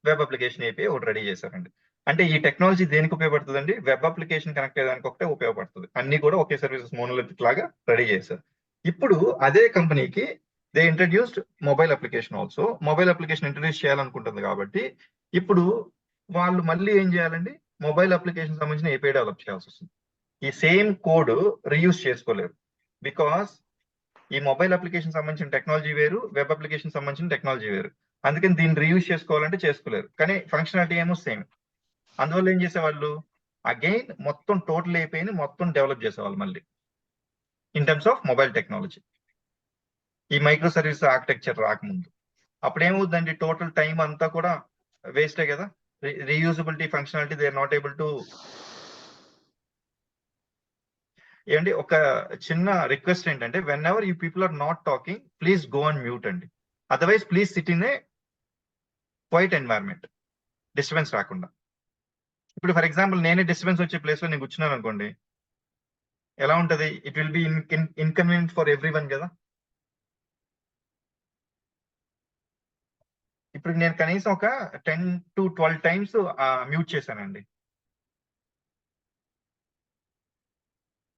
వెబ్ అప్లికేషన్ ఏపీఐ ఒకటి రెడీ చేశారండి. అంటే ఈ టెక్నాలజీ దేనికి ఉపయోగపడుతుందండి, వెబ్ అప్లికేషన్ కనెక్ట్ అయ్యేదానికి ఒకటే ఉపయోగపడుతుంది. అన్ని కూడా ఒకే సర్వీసెస్ మోనోలిథిక్ లాగా రెడీ చేశారు. ఇప్పుడు అదే కంపెనీకి they introduced mobile application also. Mobile application introduce చేయాలనుకుంటుంది కాబట్టి ఇప్పుడు వాళ్ళు మళ్ళీ ఏం చేయాలండి, మొబైల్ అప్లికేషన్ సంబంధించిన ఏపీఐ డెవలప్ చేయాల్సి వస్తుంది. ఈ సేమ్ కోడ్ రీయూజ్ చేసుకోలేరు బికాస్ ఈ మొబైల్ అప్లికేషన్ సంబంధించిన టెక్నాలజీ వేరు, వెబ్ అప్లికేషన్ సంబంధించిన టెక్నాలజీ వేరు. అందుకని దీన్ని రీయూజ్ చేసుకోవాలంటే చేసుకోలేరు, కానీ ఫంక్షనాలిటీ ఏమో సేమ్. అందువల్ల ఏం చేసేవాళ్ళు, అగైన్ మొత్తం టోటల్ ఏపీఐని మొత్తం డెవలప్ చేసేవాళ్ళు మళ్ళీ in terms of mobile technology. ఈ మైక్రో సర్వీస్ ఆర్కిటెక్చర్ రాకముందు అప్పుడు ఏమవుతుందండి, టోటల్ టైం అంతా కూడా వేస్టే కదా. Reusability functionality they are not able to. ఏంటి, ఒక చిన్న రిక్వెస్ట్ ఏంటంటే whenever you people are not talking please go and mute అండి, otherwise please sit in a quiet environment, disturbance రాకుండా. ఇప్పుడు ఫర్ ఎగ్జాంపుల్ నేనే డిస్టర్బెన్స్ వచ్చే ప్లేస్ లో నేను కూర్చున్నాను అనుకోండి, ఎలా ఉంటది, it will B inconvenient for every one కదా. ఇప్పుడు నేను కనీసం ఒక 10 to 12 టైమ్స్ మ్యూట్ చేశానండి.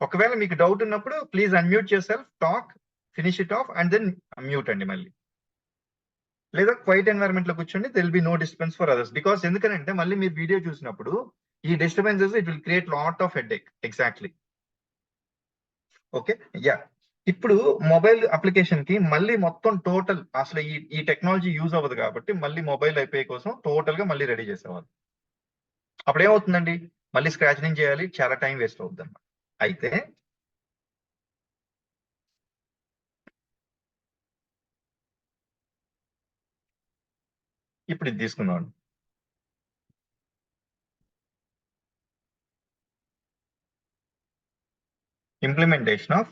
ఒకవేళ మీకు డౌట్ ఉన్నప్పుడు please unmute yourself, talk, finish it off and then mute అండి మళ్ళీ. లేదా క్వైట్ ఎన్వైరన్మెంట్ లో కూర్చోండి, there will be no disturbance for others. Because ఎందుకంటే మళ్ళీ మీరు వీడియో చూసినప్పుడు ఈ disturbances it will create lot of headache. Exactly. Okay, yeah. ఇప్పుడు మొబైల్ అప్లికేషన్ కి మళ్ళీ మొత్తం టోటల్ అసలు ఈ టెక్నాలజీ యూజ్ అవ్వదు కాబట్టి మళ్ళీ మొబైల్ అయిపోయే కోసం టోటల్ గా మళ్ళీ రెడీ చేసేవాళ్ళు. అప్పుడు ఏమవుతుందండి, మళ్ళీ స్క్రాచింగ్ చేయాలి, చాలా టైం వేస్ట్ అవుతుంది అన్నమాట. అయితే ఇప్పుడు ఇది తీసుకున్నాం. Implementation of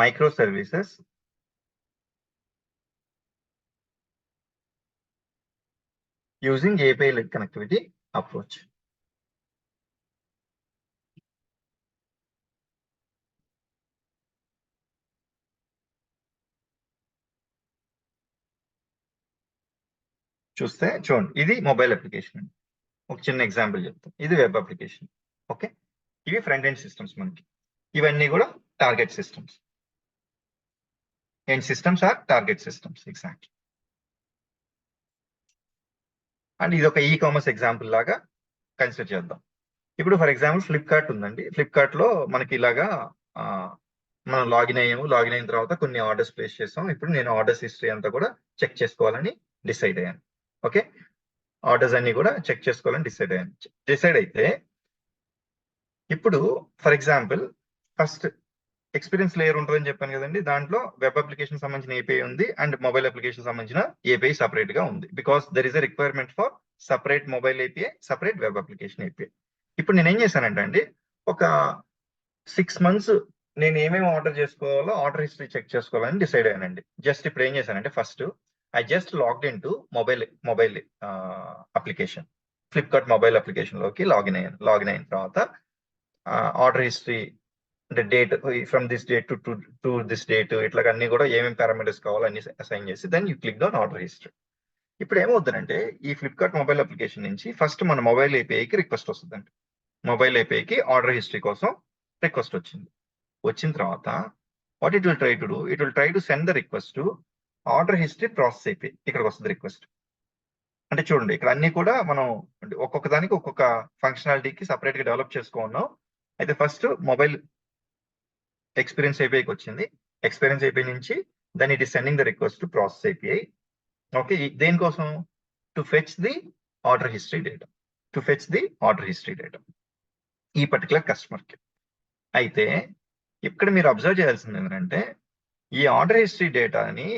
microservices using API-led connectivity approach. చూడండి, ఇది మొబైల్ అప్లికేషన్. ఒక చిన్న ఎగ్జాంపుల్ చెప్తాం. ఇది వెబ్ అప్లికేషన్. ఓకే, ఇవి ఫ్రంట్ ఎండ్ సిస్టమ్స్. మనకి ఇవన్నీ కూడా target systems. End systems or target systems. Exactly. And ఇది ఒక ఈ కామర్స్ ఎగ్జాంపుల్ లాగా కన్సిడర్ చేద్దాం. ఇప్పుడు ఫర్ ఎగ్జాంపుల్ ఫ్లిప్కార్ట్ ఉందండి. ఫ్లిప్కార్ట్ లో మనకి ఇలాగా మనం లాగిన్ అయ్యాము. లాగిన్ అయిన తర్వాత కొన్ని ఆర్డర్స్ ప్లేస్ చేసాం. ఇప్పుడు నేను ఆర్డర్స్ హిస్టరీ అంతా కూడా చెక్ చేసుకోవాలని డిసైడ్ అయ్యాను. ఓకే, ఆర్డర్స్ అన్ని కూడా చెక్ చేసుకోవాలని డిసైడ్ అయితే ఇప్పుడు for example first experience layer ఉంటుందని చెప్పాను కదండి. దాంట్లో వెబ్ అప్లికేషన్ సంబంధించిన ఏపీఐ ఉంది అండ్ మొబైల్ అప్లికేషన్ సంబంధించిన ఏపీఐ సపరేట్ గా ఉంది. Because there is a requirement for separate mobile API, separate web application API. ఇప్పుడు నేను ఏం చేశానంటే అండి, ఒక 6 months నేను ఏమేమి ఆర్డర్ చేసుకోవాలో ఆర్డర్ హిస్టరీ చెక్ చేసుకోవాలని డిసైడ్ అయ్యానండి. జస్ట్ ఇప్పుడు ఏం చేశానంటే first I just logged in to mobile application, Flipkart mobile application లోకి లాగిన్ అయిన తర్వాత ఆర్డర్ హిస్టరీ అంటే date from this date to this date ఇట్లా అన్ని కూడా ఏమేమి పారామీటర్స్ కావాలో అన్ని అసైన్ చేసి then you click on order history. ఇప్పుడు ఏమవుతుందంటే ఈ ఫ్లిప్కార్ట్ మొబైల్ అప్లికేషన్ నుంచి ఫస్ట్ మన మొబైల్ ఏపీఐకి రిక్వెస్ట్ వస్తుందండి. మొబైల్ ఏపీఐకి ఆర్డర్ హిస్టరీ కోసం రిక్వెస్ట్ వచ్చిన తర్వాత what it will try to do, it will try to send the request to order history process API. ఇక్కడికి వస్తుంది రిక్వెస్ట్. అంటే చూడండి, ఇక్కడ అన్ని కూడా మనం ఒక్కొక్క దానికి ఒక్కొక్క ఫంక్షనాలిటీకి సపరేట్ గా డెవలప్ చేసుకున్నాం. అయితే ఫస్ట్ మొబైల్ ఎక్స్పీరియన్స్ ఏపీఐకి వచ్చింది. ఎక్స్పీరియన్స్ ఏపీఐ నుంచి then it is sending the request to process API. Okay, దేనికోసం? To fetch the order history data, ఈ పర్టికులర్ కస్టమర్ కి. అయితే ఇక్కడ మీరు అబ్జర్వ్ చేయాల్సింది ఏంటంటే ఈ ఆర్డర్ హిస్టరీ డేటాని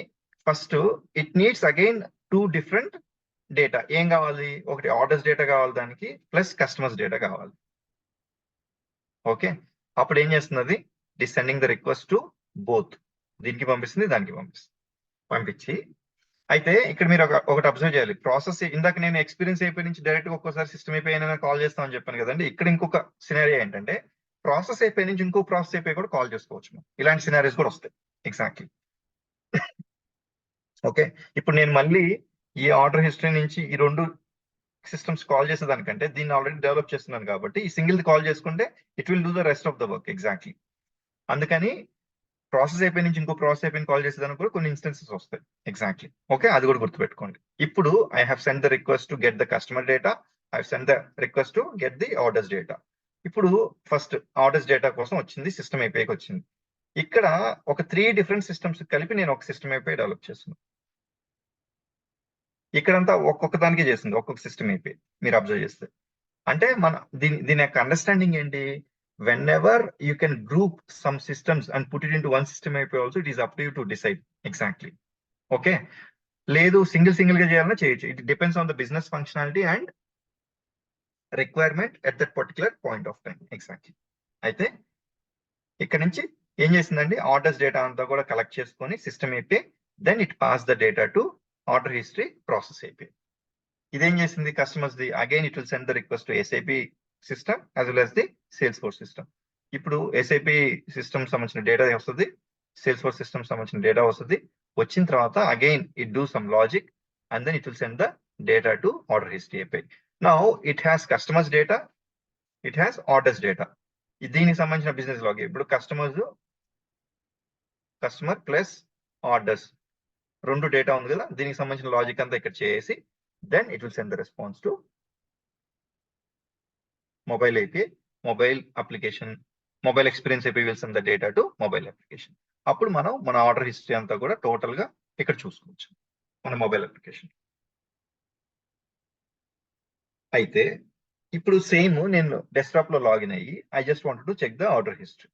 first it needs again 2 different data. ఏం కావాలి? ఒకటి ఆర్డర్స్ డేటా కావాలి దానికి, ప్లస్ కస్టమర్స్ డేటా కావాలి. ఓకే, అప్పుడు ఏం చేస్తుంది? It is sending the request to both. దీనికి పంపిస్తుంది, దానికి పంపించి అయితే ఇక్కడ మీరు ఒకటి అబ్జర్వ్ చేయాలి. ప్రాసెస్ ఇందాక నేను ఎక్స్పీరియన్స్ అయిపోయి నుంచి డైరెక్ట్ ఒక్కోసారి సిస్టమ్ అయిపోయిన కాల్ చేస్తామని చెప్పాను కదండి. ఇక్కడ ఇంకొక సినారియో ఏంటంటే ప్రాసెస్ అయిపోయి నుంచి ఇంకో ప్రాసెస్ అయిపోయి కూడా కాల్ చేసుకోవచ్చు. ఇలాంటి సినారీస్ కూడా వస్తాయి. ఎగ్జాక్ట్లీ. ఓకే, ఇప్పుడు నేను మళ్ళీ ఈ ఆర్డర్ హిస్టరీ నుంచి ఈ 2 సిస్టమ్స్ కాల్ చేసేదానికంటే దీన్ని ఆల్రెడీ డెవలప్ చేస్తున్నాను కాబట్టి ఈ సింగిల్ కాల్ చేసుకుంటే it will do the rest of the work. Exactly. అందుకని ప్రాసెస్ అయిపోయి నుంచి ఇంకో ప్రాసెస్ అయిపోయిన కాల్ చేసేదానికి కూడా కొన్ని ఇన్స్టెన్సెస్ వస్తాయి. ఎగ్జాక్ట్లీ. ఓకే, అది కూడా గుర్తుపెట్టుకోండి. ఇప్పుడు I have send the request to get the customer data, I have send the request to get the orders data. ఇప్పుడు ఫస్ట్ ఆర్డర్స్ డేటా కోసం వచ్చింది, సిస్టమ్ అయిపోయికి వచ్చింది. ఇక్కడ ఒక 3 different సిస్టమ్స్ కలిపి నేను ఒక సిస్టమ్ అయిపోయి డెవలప్ చేస్తున్నాను. ఇక్కడంతా ఒక్కొక్క దానికి చేస్తుంది, ఒక్కొక్క సిస్టమ్ అయిపోయి. మీరు అబ్జర్వ్ చేస్తే అంటే మన దీని యొక్క అండర్స్టాండింగ్ ఏంటి? whenever you can group some systems and put it into one system API also, it is up to you to decide. Exactly. Okay, లేదు సింగిల్ గా చేయాలన్నా చేయొచ్చు. It depends on the business functionality and requirement at that particular point of time. Exactly. అయితే ఇక్కడ నుంచి ఏం చేసిందండి, orders data అంతా కూడా కలెక్ట్ చేసుకొని system API, then it pass the data to order history process API. ఇదేం చేసింది కస్టమర్స్ ది? Again it will send the request to SAP system as well as the Salesforce system. ఇప్పుడు SAP system సంబంధించిన data వస్తుంది, Salesforce system సంబంధించిన data వస్తుంది. వచ్చిన తర్వాత again it do some logic and then it will send the data to order history API. Now it has customers data, it has orders data. దీనికి సంబంధించిన business log ఇప్పుడు customer plus orders రెండు data ఉంది కదా, దీనికి సంబంధించిన logic అంతా ఇక్కడ చేసి then it will send the response to mobile API, mobile application, mobile experience API will send the data to mobile application. అప్పుడు మనం మన ఆర్డర్ హిస్టరీ అంతా కూడా టోటల్ గా ఇక్కడ చూసుకోవచ్చు మన మొబైల్ అప్లికేషన్. అయితే ఇప్పుడు సేమ్ నేను డెస్క్టాప్ లో లాగిన్ అయ్యి I just wanted to check the order history.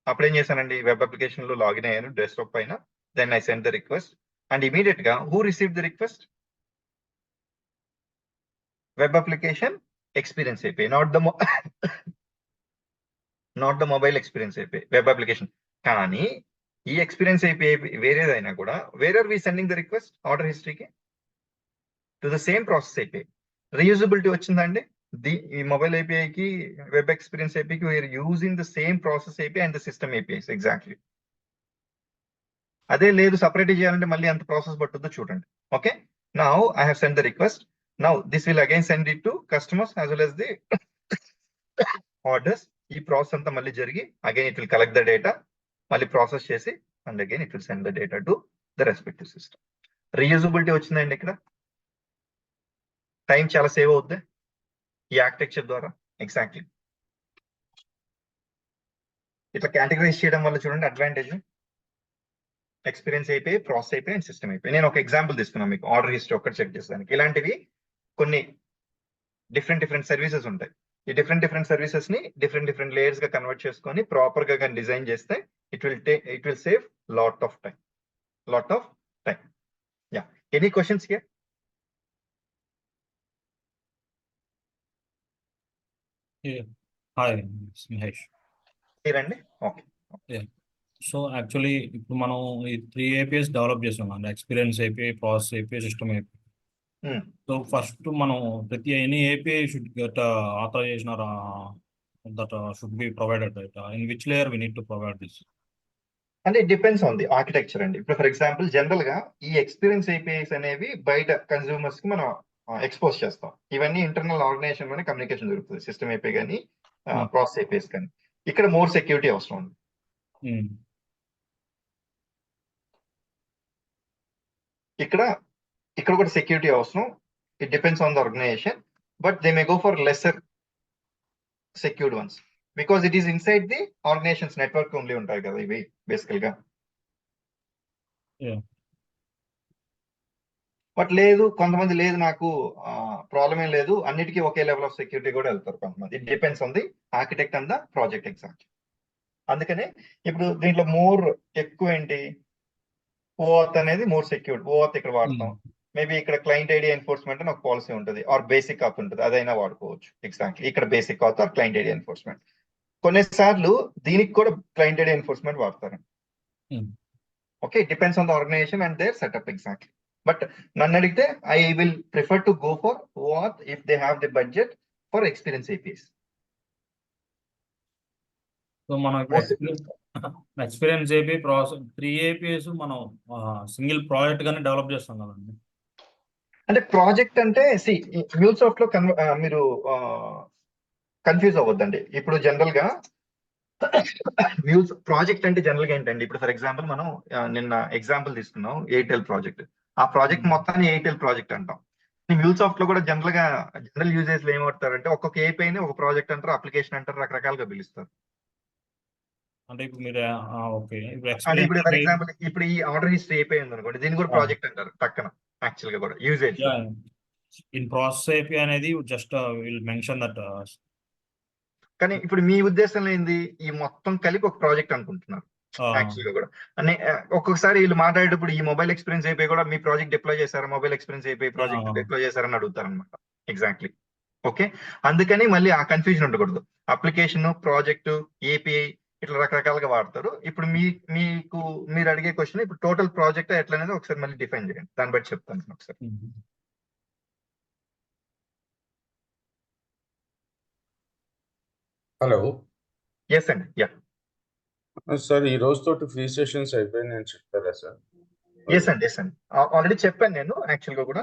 అప్పుడు ఏం చేశానండి, వెబ్ అప్లికేషన్ లో లాగిన్ అయ్యాను డెస్క్టాప్ పైన. Then I send the request and immediate గా who receive the request? Web application experience API, not the mobile experience API, web application. కానీ ఈ experience API వేరేదైనా కూడా where are we sending the request order హిస్టరీకి? To the same process API. Reusability వచ్చిందండి. ఈ mobile API కి web experience API కి we're using the same process API and the system APIs exactly. అదే లేదు separate చేయాలంటే మళ్ళీ అంత ప్రాసెస్ పట్టుద్దో చూడండి. Okay, now I have send the request. Now this will again send it to customers as well as the orders. ఈ process అంతా మళ్ళీ జరిగి again it will collect the data, మళ్ళీ ప్రాసెస్ చేసి and again it will send the data to the respective system. Reusability వచ్చిందండి ఇక్కడ. Time చాలా save అవుద్ది ఈ ఆర్కిటెక్చర్ ద్వారా. ఎగ్జాక్ట్లీ ఇట్లా కేటగరైజ్ చేయడం వల్ల చూడండి advantage. Experience API, process API and system API. నేను ఒక ఎగ్జాంపుల్ తీసుకున్నాను మీకు ఆర్డర్ హిస్టరీ ఒక్కటి చెక్ చేస్తానికి. ఇలాంటివి కొన్ని డిఫరెంట్ సర్వీసెస్ ఉంటాయి. ఈ డిఫరెంట్ సర్వీసెస్ ని డిఫరెంట్ లేయర్స్ గా కన్వర్ట్ చేసుకొని ప్రాపర్ గా కానీ డిజైన్ చేస్తే it will save lot of time. Yeah, any questions here? Yeah. Hi, it's Mahesh. మీరండి? ఓకే. సో యాక్చువల్లీ ఇప్పుడు మనం ఈ 3 APIs డెవలప్ చేస్తున్నాం, experience API, process API, system API. So first మనం ప్రతి any API should get authorization or that should be provided, right? In which layer we need to provide this? అంటే it depends on the architecture అండి. ఇప్పుడు for example general గా ఈ experience APIs అనేవి బయట consumers కి మనం ఎక్స్పోజ్ చేస్తాం. ఇవన్నీ ఇంటర్నల్ ఆర్గనైజేషన్ లోనే కమ్యూనికేషన్ జరుగుతుంది, సిస్టమ్ API కానీ ప్రాసెస్ APIs కానీ. ఇక్కడ మోర్ సెక్యూరిటీ అవసరం ఉంది. ఇక్కడ కూడా సెక్యూరిటీ అవసరం. It depends on the organisation, but they may go for lesser secured ones because it is inside the organisation's network only ఉంటాయి కదా ఇవి బేసికల్ గా. బట్ లేదు కొంతమంది లేదు నాకు ప్రాబ్లం ఏం లేదు, అన్నిటికీ ఒకే లెవెల్ ఆఫ్ సెక్యూరిటీ కూడా వెళ్తారు కొంతమంది. It depends on the architect and the project exact. అందుకనే ఇప్పుడు దీంట్లో మోర్ ఎక్కువ ఏంటి, OAuth అనేది మోర్ సెక్యూర్డ్. OAuth ఇక్కడ వాడతాం. మేబీ ఇక్కడ క్లయింట్ ఐడి ఎన్ఫోర్స్మెంట్ అని ఒక పాలసీ ఉంటుంది, ఆర్ బేసిక్ ఆత్ ఉంటుంది, అదైనా వాడుకోవచ్చు. ఎగ్జాక్ట్లీ ఇక్కడ basic auth or client ID enforcement. కొన్నిసార్లు దీనికి కూడా క్లయింట్ ఐడి ఎన్ఫోర్స్మెంట్ వాడతారు. Okay, depends on the organisation and their setup exactly. But నన్ను అడిగితే I will prefer to go for OAuth if they have the budget for experience APIs. So మనం experience API, process 3 APIs మనం single project గానే develop చేస్తాం కదండి. అంటే project అంటే MuleSoft లో మీరు కన్ఫ్యూజ్ అవ్వద్దండి. ఇప్పుడు జనరల్ గా ప్రాజెక్ట్ అంటే జనరల్ గా ఏంటండి, ఇప్పుడు ఫర్ ఎగ్జాంపుల్ మనం నిన్న ఎగ్జాంపుల్ తీసుకున్నాం ఎయిర్టెల్ ప్రాజెక్ట్. ఆ ప్రాజెక్ట్ మొత్తాన్ని ఎయిర్టెల్ ప్రాజెక్ట్ అంటాం. MuleSoft లో కూడా జనరల్ యూజెస్ లో ఏమవుతారంటే ఒక్కొక్క API ని ఒక ప్రాజెక్ట్ అంటారు, అప్లికేషన్ అంటారు, రకరకాలుగా పిలుస్తారు. అంటే ఇప్పుడు మీరు అంటే ఇప్పుడు ఫర్ ఎగ్జాంపుల్ ఇప్పుడు ఈ ఆర్డర్ హిస్టరీ API ఉంది అనుకోండి, దీన్ని కూడా ప్రాజెక్ట్ అంటారు పక్కన యాక్చువల్ గా కూడా యూజేజ్. ఇన్ ప్రాసెస్ API అనేది జస్ట్ విల్ మెన్షన్ దట్. కానీ ఇప్పుడు మీ ఉద్దేశంలో ఏంది, ఈ మొత్తం కలిపి ఒక ప్రాజెక్ట్ అనుకుంటున్నారు యాక్చువల్ గా కూడా. ఒక్కొక్కసారి వీళ్ళు మాట్లాడేటప్పుడు ఈ మొబైల్ ఎక్స్పీరియన్స్ API కూడా మీ ప్రాజెక్ట్ డిప్లాయ్ చేశారా, mobile experience API project deploy చేశారని అడుగుతారు అనమాట. ఎగ్జాక్ట్లీ. ఓకే, అందుకని మళ్ళీ ఆ కన్ఫ్యూజన్ ఉండకూడదు. అప్లికేషన్, ప్రాజెక్ట్, API ఇట్లా రకరకాలుగా వాడతారు. ఇప్పుడు మీరు అడిగే క్వశ్చన్ ఇప్పుడు టోటల్ ప్రాజెక్ట్ ఎట్లా అనేది ఒకసారి మళ్ళీ డిఫైన్ చేయండి, దాన్ని బట్టి చెప్తాను ఒకసారి. హలో. ఎస్ అండి. యా సార్, ఈ రోజుతోటి ఫ్రీ సెషన్స్ అయిపోయినాయని చెప్పారా సార్? ఎస్ అండి ఆల్రెడీ చెప్పాను నేను యాక్చువల్ గా కూడా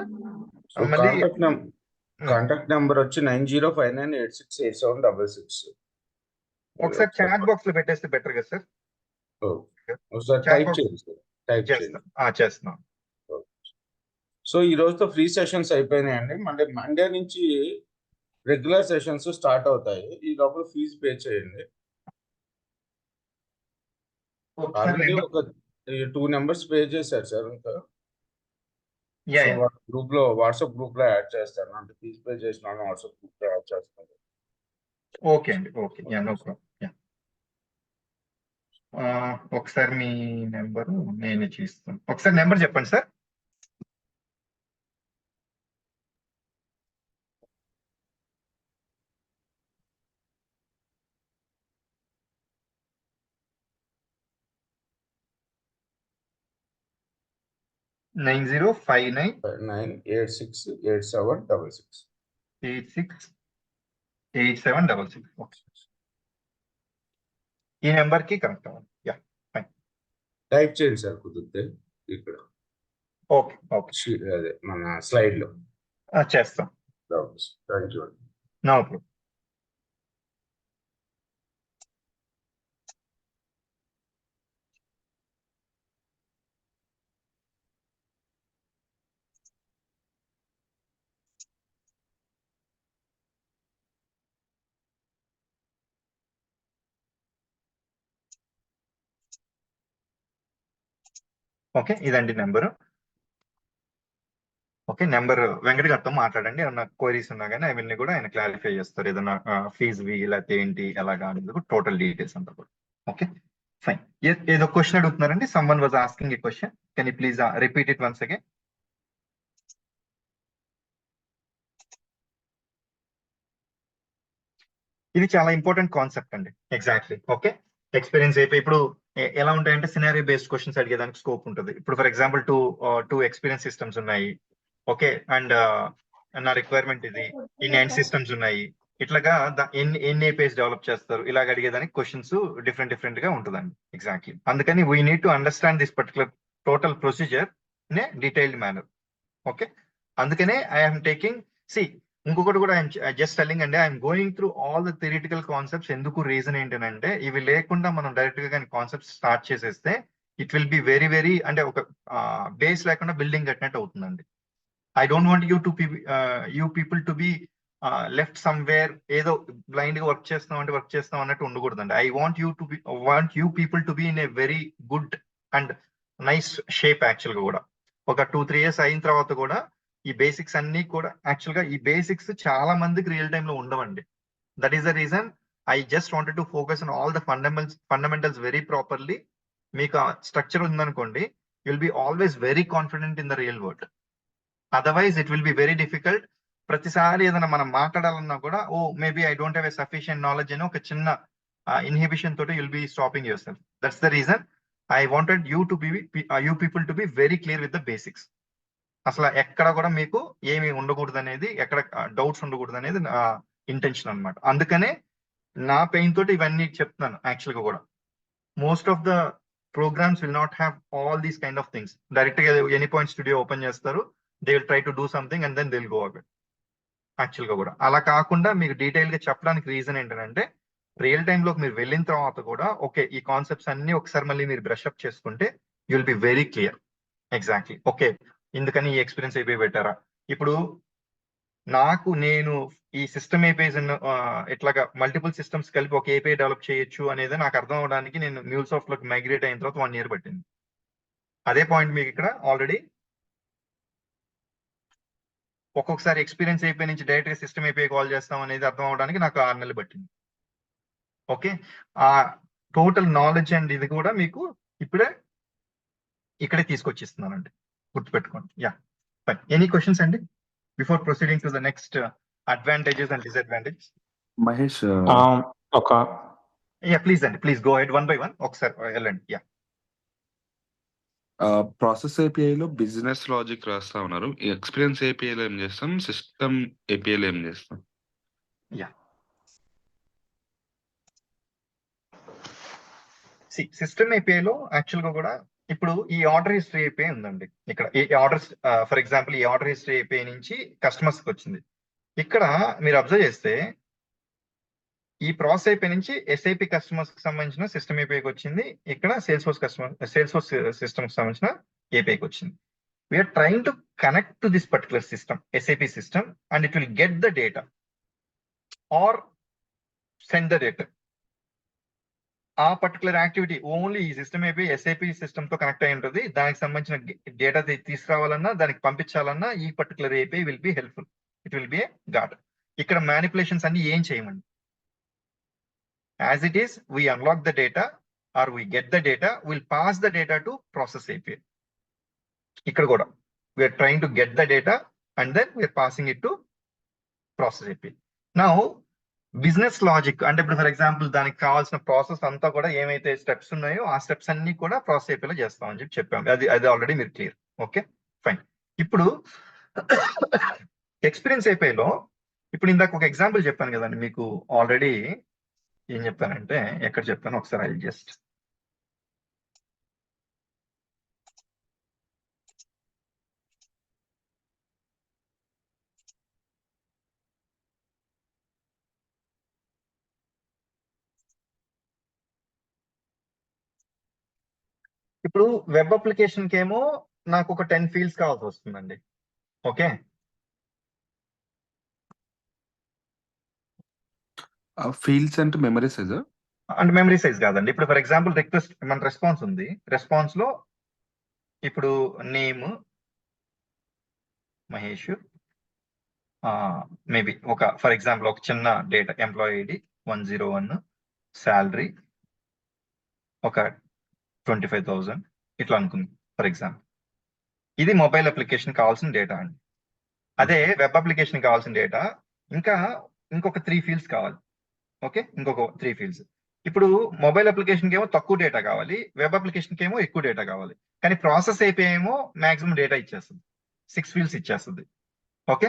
సో మళ్ళీ కాంటాక్ట్ నెంబర్ వచ్చి 9059868766. ఒకసారి చాట్ బాక్స్ లో పెట్టేస్తే బెటర్ కదా సార్. ఒకసారి Chat టైప్ box చేయండి సార్, టైప్ చేయండి. చేస్తున్నాం. సో ఈ రోజుతో ఫ్రీ సెషన్స్ అయిపోయినాయండి. మండే నుంచి రెగ్యులర్ సెషన్స్ స్టార్ట్ అవుతాయి. ఈ లోపల ఫీజు పే చేయండి. ఆల్రెడీ ఒక 2 నెంబర్స్ పే చేశారు సార్. ఇంకా గ్రూప్ లో వాట్సాప్ గ్రూప్ లో యాడ్ చేస్తాను. అంటే ఫీజు పే చేసిన వాట్సాప్ గ్రూప్ లో యాడ్ చేస్తాను. ఓకే అండి, ఓకే, నో ప్రాబ్లం. ఒకసారి మీ నెంబరు నేనే చూస్తాను. ఒకసారి నెంబర్ చెప్పండి సార్. నైన్ 868766. 868766. ఈ నెంబర్ కి కనెక్ట్ అవ్వండి. టైప్ చేయండి సార్ కుదిరితే ఇక్కడ. ఓకే అదే మన స్లైడ్ లో చేస్తాం. Thank you. No problem. Okay, ఇదండి నెంబరు. ఓకే, నెంబర్ వెంకట గారితో మాట్లాడండి. ఏమన్నా క్వైరీస్ ఉన్నా కానీ అవన్నీ కూడా ఆయన క్లారిఫై చేస్తారు. ఏదైనా ఫీజు లేకపోతే ఏంటి ఎలాగా అనేది టోటల్ డీటెయిల్స్ అంతా కూడా. Okay fine. ఏదో క్వశ్చన్ అడుగుతున్నారండి. Someone was asking A question. Can you please repeat it once again? ఇది చాలా ఇంపార్టెంట్ కాన్సెప్ట్ అండి. ఎగ్జాక్ట్లీ. ఓకే, ఎక్స్పీరియన్స్ అయిపోయి ఇప్పుడు ఎలా ఉంటాయంటే సినారియో బేస్డ్ క్వశ్చన్స్ అడిగేదానికి స్కోప్ ఉంటుంది. ఇప్పుడు for example two experience systems ఉన్నాయి. ఓకే, అండ్ నా రిక్వైర్మెంట్ ఇది, ఇన్ని ఎండ్ సిస్టమ్స్ ఉన్నాయి, ఇట్లాగా ఎన్ని ఏపీఐస్ డెవలప్ చేస్తారు, ఇలాగ అడిగేదానికి క్వశ్చన్స్ డిఫరెంట్ గా ఉంటుందండి. ఎగ్జాక్ట్లీ. అందుకని we need to understand this particular total procedure in a detailed manner. Okay, అందుకనే ఐఎమ్ టేకింగ్ ఇంకొకటి కూడా జస్ట్ టెల్లింగ్ అండి, I'm going through all the theoretical concepts. ఎందుకు రీజన్ ఏంటంటే ఇవి లేకుండా మనం డైరెక్ట్ గా కానీ కాన్సెప్ట్స్ స్టార్ట్ చేసేస్తే ఇట్ విల్ బి వెరీ అంటే ఒక బేస్ లేకుండా బిల్డింగ్ కట్టినట్టు అవుతుందండి. I don't want you people to be left somewhere, ఏదో బ్లైండ్ గా వర్క్ చేస్తాం అన్నట్టు ఉండకూడదండి. I want you people to be in a very good and nice shape. Actual గా కూడా ఒక 2-3 years అయిన తర్వాత కూడా ఈ బేసిక్స్ అన్ని కూడా యాక్చువల్ గా ఈ బేసిక్స్ చాలా మందికి రియల్ టైమ్ లో ఉండవండి. That is the reason I just wanted to focus on all the fundamentals very properly. మీకు స్ట్రక్చర్ ఉందనుకోండి, you'll be always very confident in the real world. Otherwise it will be very difficult. ప్రతిసారి ఏదైనా మనం మాట్లాడాలన్నా కూడా maybe I don't have a sufficient knowledge అని ఒక చిన్న ఇన్హిబిషన్ తోటి you'll be stopping your self. That's the reason I wanted you people to be very clear with the basics. అసలు ఎక్కడ కూడా మీకు ఏమి ఉండకూడదు అనేది, ఎక్కడ డౌట్స్ ఉండకూడదు అనేది నా ఇంటెన్షన్ అనమాట. అందుకనే నా పెయిన్ తోటి ఇవన్నీ చెప్తున్నాను. యాక్చువల్ గా కూడా most of the programs will not have all these kind of things. Direct గా ఎనీ పాయింట్ స్టూడియో ఓపెన్ చేస్తారు, they will try to do something and then they will go away. Actual గా కూడా అలా కాకుండా మీకు detail గా చెప్పడానికి reason ఏంటంటే రియల్ టైమ్ లోకి మీరు వెళ్ళిన తర్వాత కూడా ఓకే ఈ కాన్సెప్ట్స్ అన్ని ఒకసారి మళ్ళీ మీరు బ్రష్అప్ చేసుకుంటే you will be very clear. Exactly. Okay, ఎందుకని ఈ ఎక్స్పీరియన్స్ అయిపోయి పెట్టారా? ఇప్పుడు నేను ఈ సిస్టమ్ ఏపీఐస్ ఇట్లాగా మల్టిపుల్ సిస్టమ్స్ కలిపి ఒక ఏపీఐ డెవలప్ చేయొచ్చు అనేది నాకు అర్థం అవడానికి నేను మ్యూల్సాఫ్ట్ లోకి మైగ్రేట్ అయిన తర్వాత 1 year పట్టింది. అదే పాయింట్ మీకు ఇక్కడ ఆల్రెడీ ఒక్కొక్కసారి ఎక్స్పీరియన్స్ అయిపోయి నుంచి డైరెక్ట్ గా సిస్టమ్ అయిపోయి కాల్ చేస్తాం అనేది అర్థం అవడానికి నాకు 6 నెలలు పట్టింది. ఓకే, ఆ టోటల్ నాలెడ్జ్ అండ్ ఇది కూడా మీకు ఇక్కడే తీసుకొచ్చిస్తున్నానండి, గుర్తుపెట్టుకోండి. ఫైన్. ఎనీ క్వశ్చన్స్ అండి before proceeding to the next advantages and disadvantages? Mahesh ఒక ప్లీజ్ అండి, ప్లీజ్ గో హెడ్ 1 by 1 ఒకసారి వెళ్ళండి. ప్రాసెస్ ఏపీఐలో బిజినెస్ లాజిక్ రాస్తా ఉన్నారు. ఎక్స్పీరియన్స్ ఏపీఐలో ఏం చేస్తాం, సిస్టమ్ ఏపీఐలో ఏం చేస్తాం? సిస్టమ్ ఏపీఐలో యాక్చువల్ గా కూడా ఇప్పుడు ఈ ఆర్డర్ హిస్టరీ అయిపోయి ఉందండి. ఇక్కడ ఈ ఆర్డర్ ఫర్ ఎగ్జాంపుల్ ఈ ఆర్డర్ హిస్టరీ అయిపోయి నుంచి కస్టమర్స్ కి వచ్చింది. ఇక్కడ మీరు అబ్జర్వ్ చేస్తే ఈ ప్రాసెస్ అయిపోయి నుంచి ఎస్ఐపి కస్టమర్స్ కి సంబంధించిన సిస్టమ్ ఏపీఐకి వచ్చింది. ఇక్కడ సేల్స్ ఫోర్స్ సిస్టమ్ కి సంబంధించిన ఏపీఐకి వచ్చింది. We're trying to connect to this particular system, SAP system, and it will get the data or send the data. ఆ పర్టికులర్ యాక్టివిటీ ఓన్లీ ఈ సిస్టమ్ అయిపోయి ఎస్ఐపి సిస్టమ్ తో కనెక్ట్ అయి ఉంటుంది. దానికి సంబంధించిన డేటా తీసుకురావాలన్నా దానికి పంపించాలన్నా ఈ పర్టికులర్ API will be helpful. It will be a guard. ఇక్కడ మ్యానిపులేషన్స్ అన్ని ఏం చేయమండి. As it is, we unlock the data or we get the data, we'll pass the data to process API. ఇక్కడ కూడా we are trying to get the data and then we are passing it to process API. Now, business logic అంటే ఇప్పుడు for example దానికి కావాల్సిన process అంతా కూడా ఏమైతే steps ఉన్నాయో ఆ స్టెప్స్ అన్ని కూడా ప్రాసెస్ ఏపీలో చేస్తామని చెప్పాము. అది ఆల్రెడీ మీరు క్లియర్. Okay fine. ఇప్పుడు ఎక్స్పీరియన్స్ ఏపీలో ఇప్పుడు ఇందాక ఒక ఎగ్జాంపుల్ చెప్పాను కదండి మీకు ఆల్రెడీ. ఏం చెప్పానంటే ఎక్కడ చెప్పాను ఒకసారి ఐ జస్ట్ ఇప్పుడు వెబ్ అప్లికేషన్ కి ఏమో నాకు ఒక 10 ఫీల్డ్స్ కావాల్సి వస్తుందండి. ఓకే ఫీల్డ్స్ అంటే మెమరీ సైజ్ అంటే మెమరీ సైజ్ కాదండి. ఇప్పుడు ఫర్ ఎగ్జాంపుల్ రిక్వెస్ట్ మన రెస్పాన్స్ ఉంది. రెస్పాన్స్ లో ఇప్పుడు నేమ్ మహేష్, మేబీ ఒక ఫర్ ఎగ్జాంపుల్ ఒక చిన్న డేటా ఎంప్లాయీ ఐడి 101, శాలరీ ఒక 25,000 ఇట్లా అనుకుంది ఫర్ ఎగ్జాంపుల్. ఇది మొబైల్ అప్లికేషన్ కావాల్సిన డేటా అండి. అదే వెబ్ అప్లికేషన్ కావాల్సిన డేటా ఇంకొక 3 ఫీల్డ్స్ కావాలి. ఓకే ఇంకొక 3 ఫీల్డ్స్. ఇప్పుడు మొబైల్ అప్లికేషన్ కి ఏమో తక్కువ డేటా కావాలి, వెబ్ అప్లికేషన్ కి ఏమో ఎక్కువ డేటా కావాలి. కానీ ప్రాసెస్ అయిపోయి ఏమో మాక్సిమం డేటా ఇచ్చేస్తుంది, 6 ఫీల్డ్స్ ఇచ్చేస్తుంది. ఓకే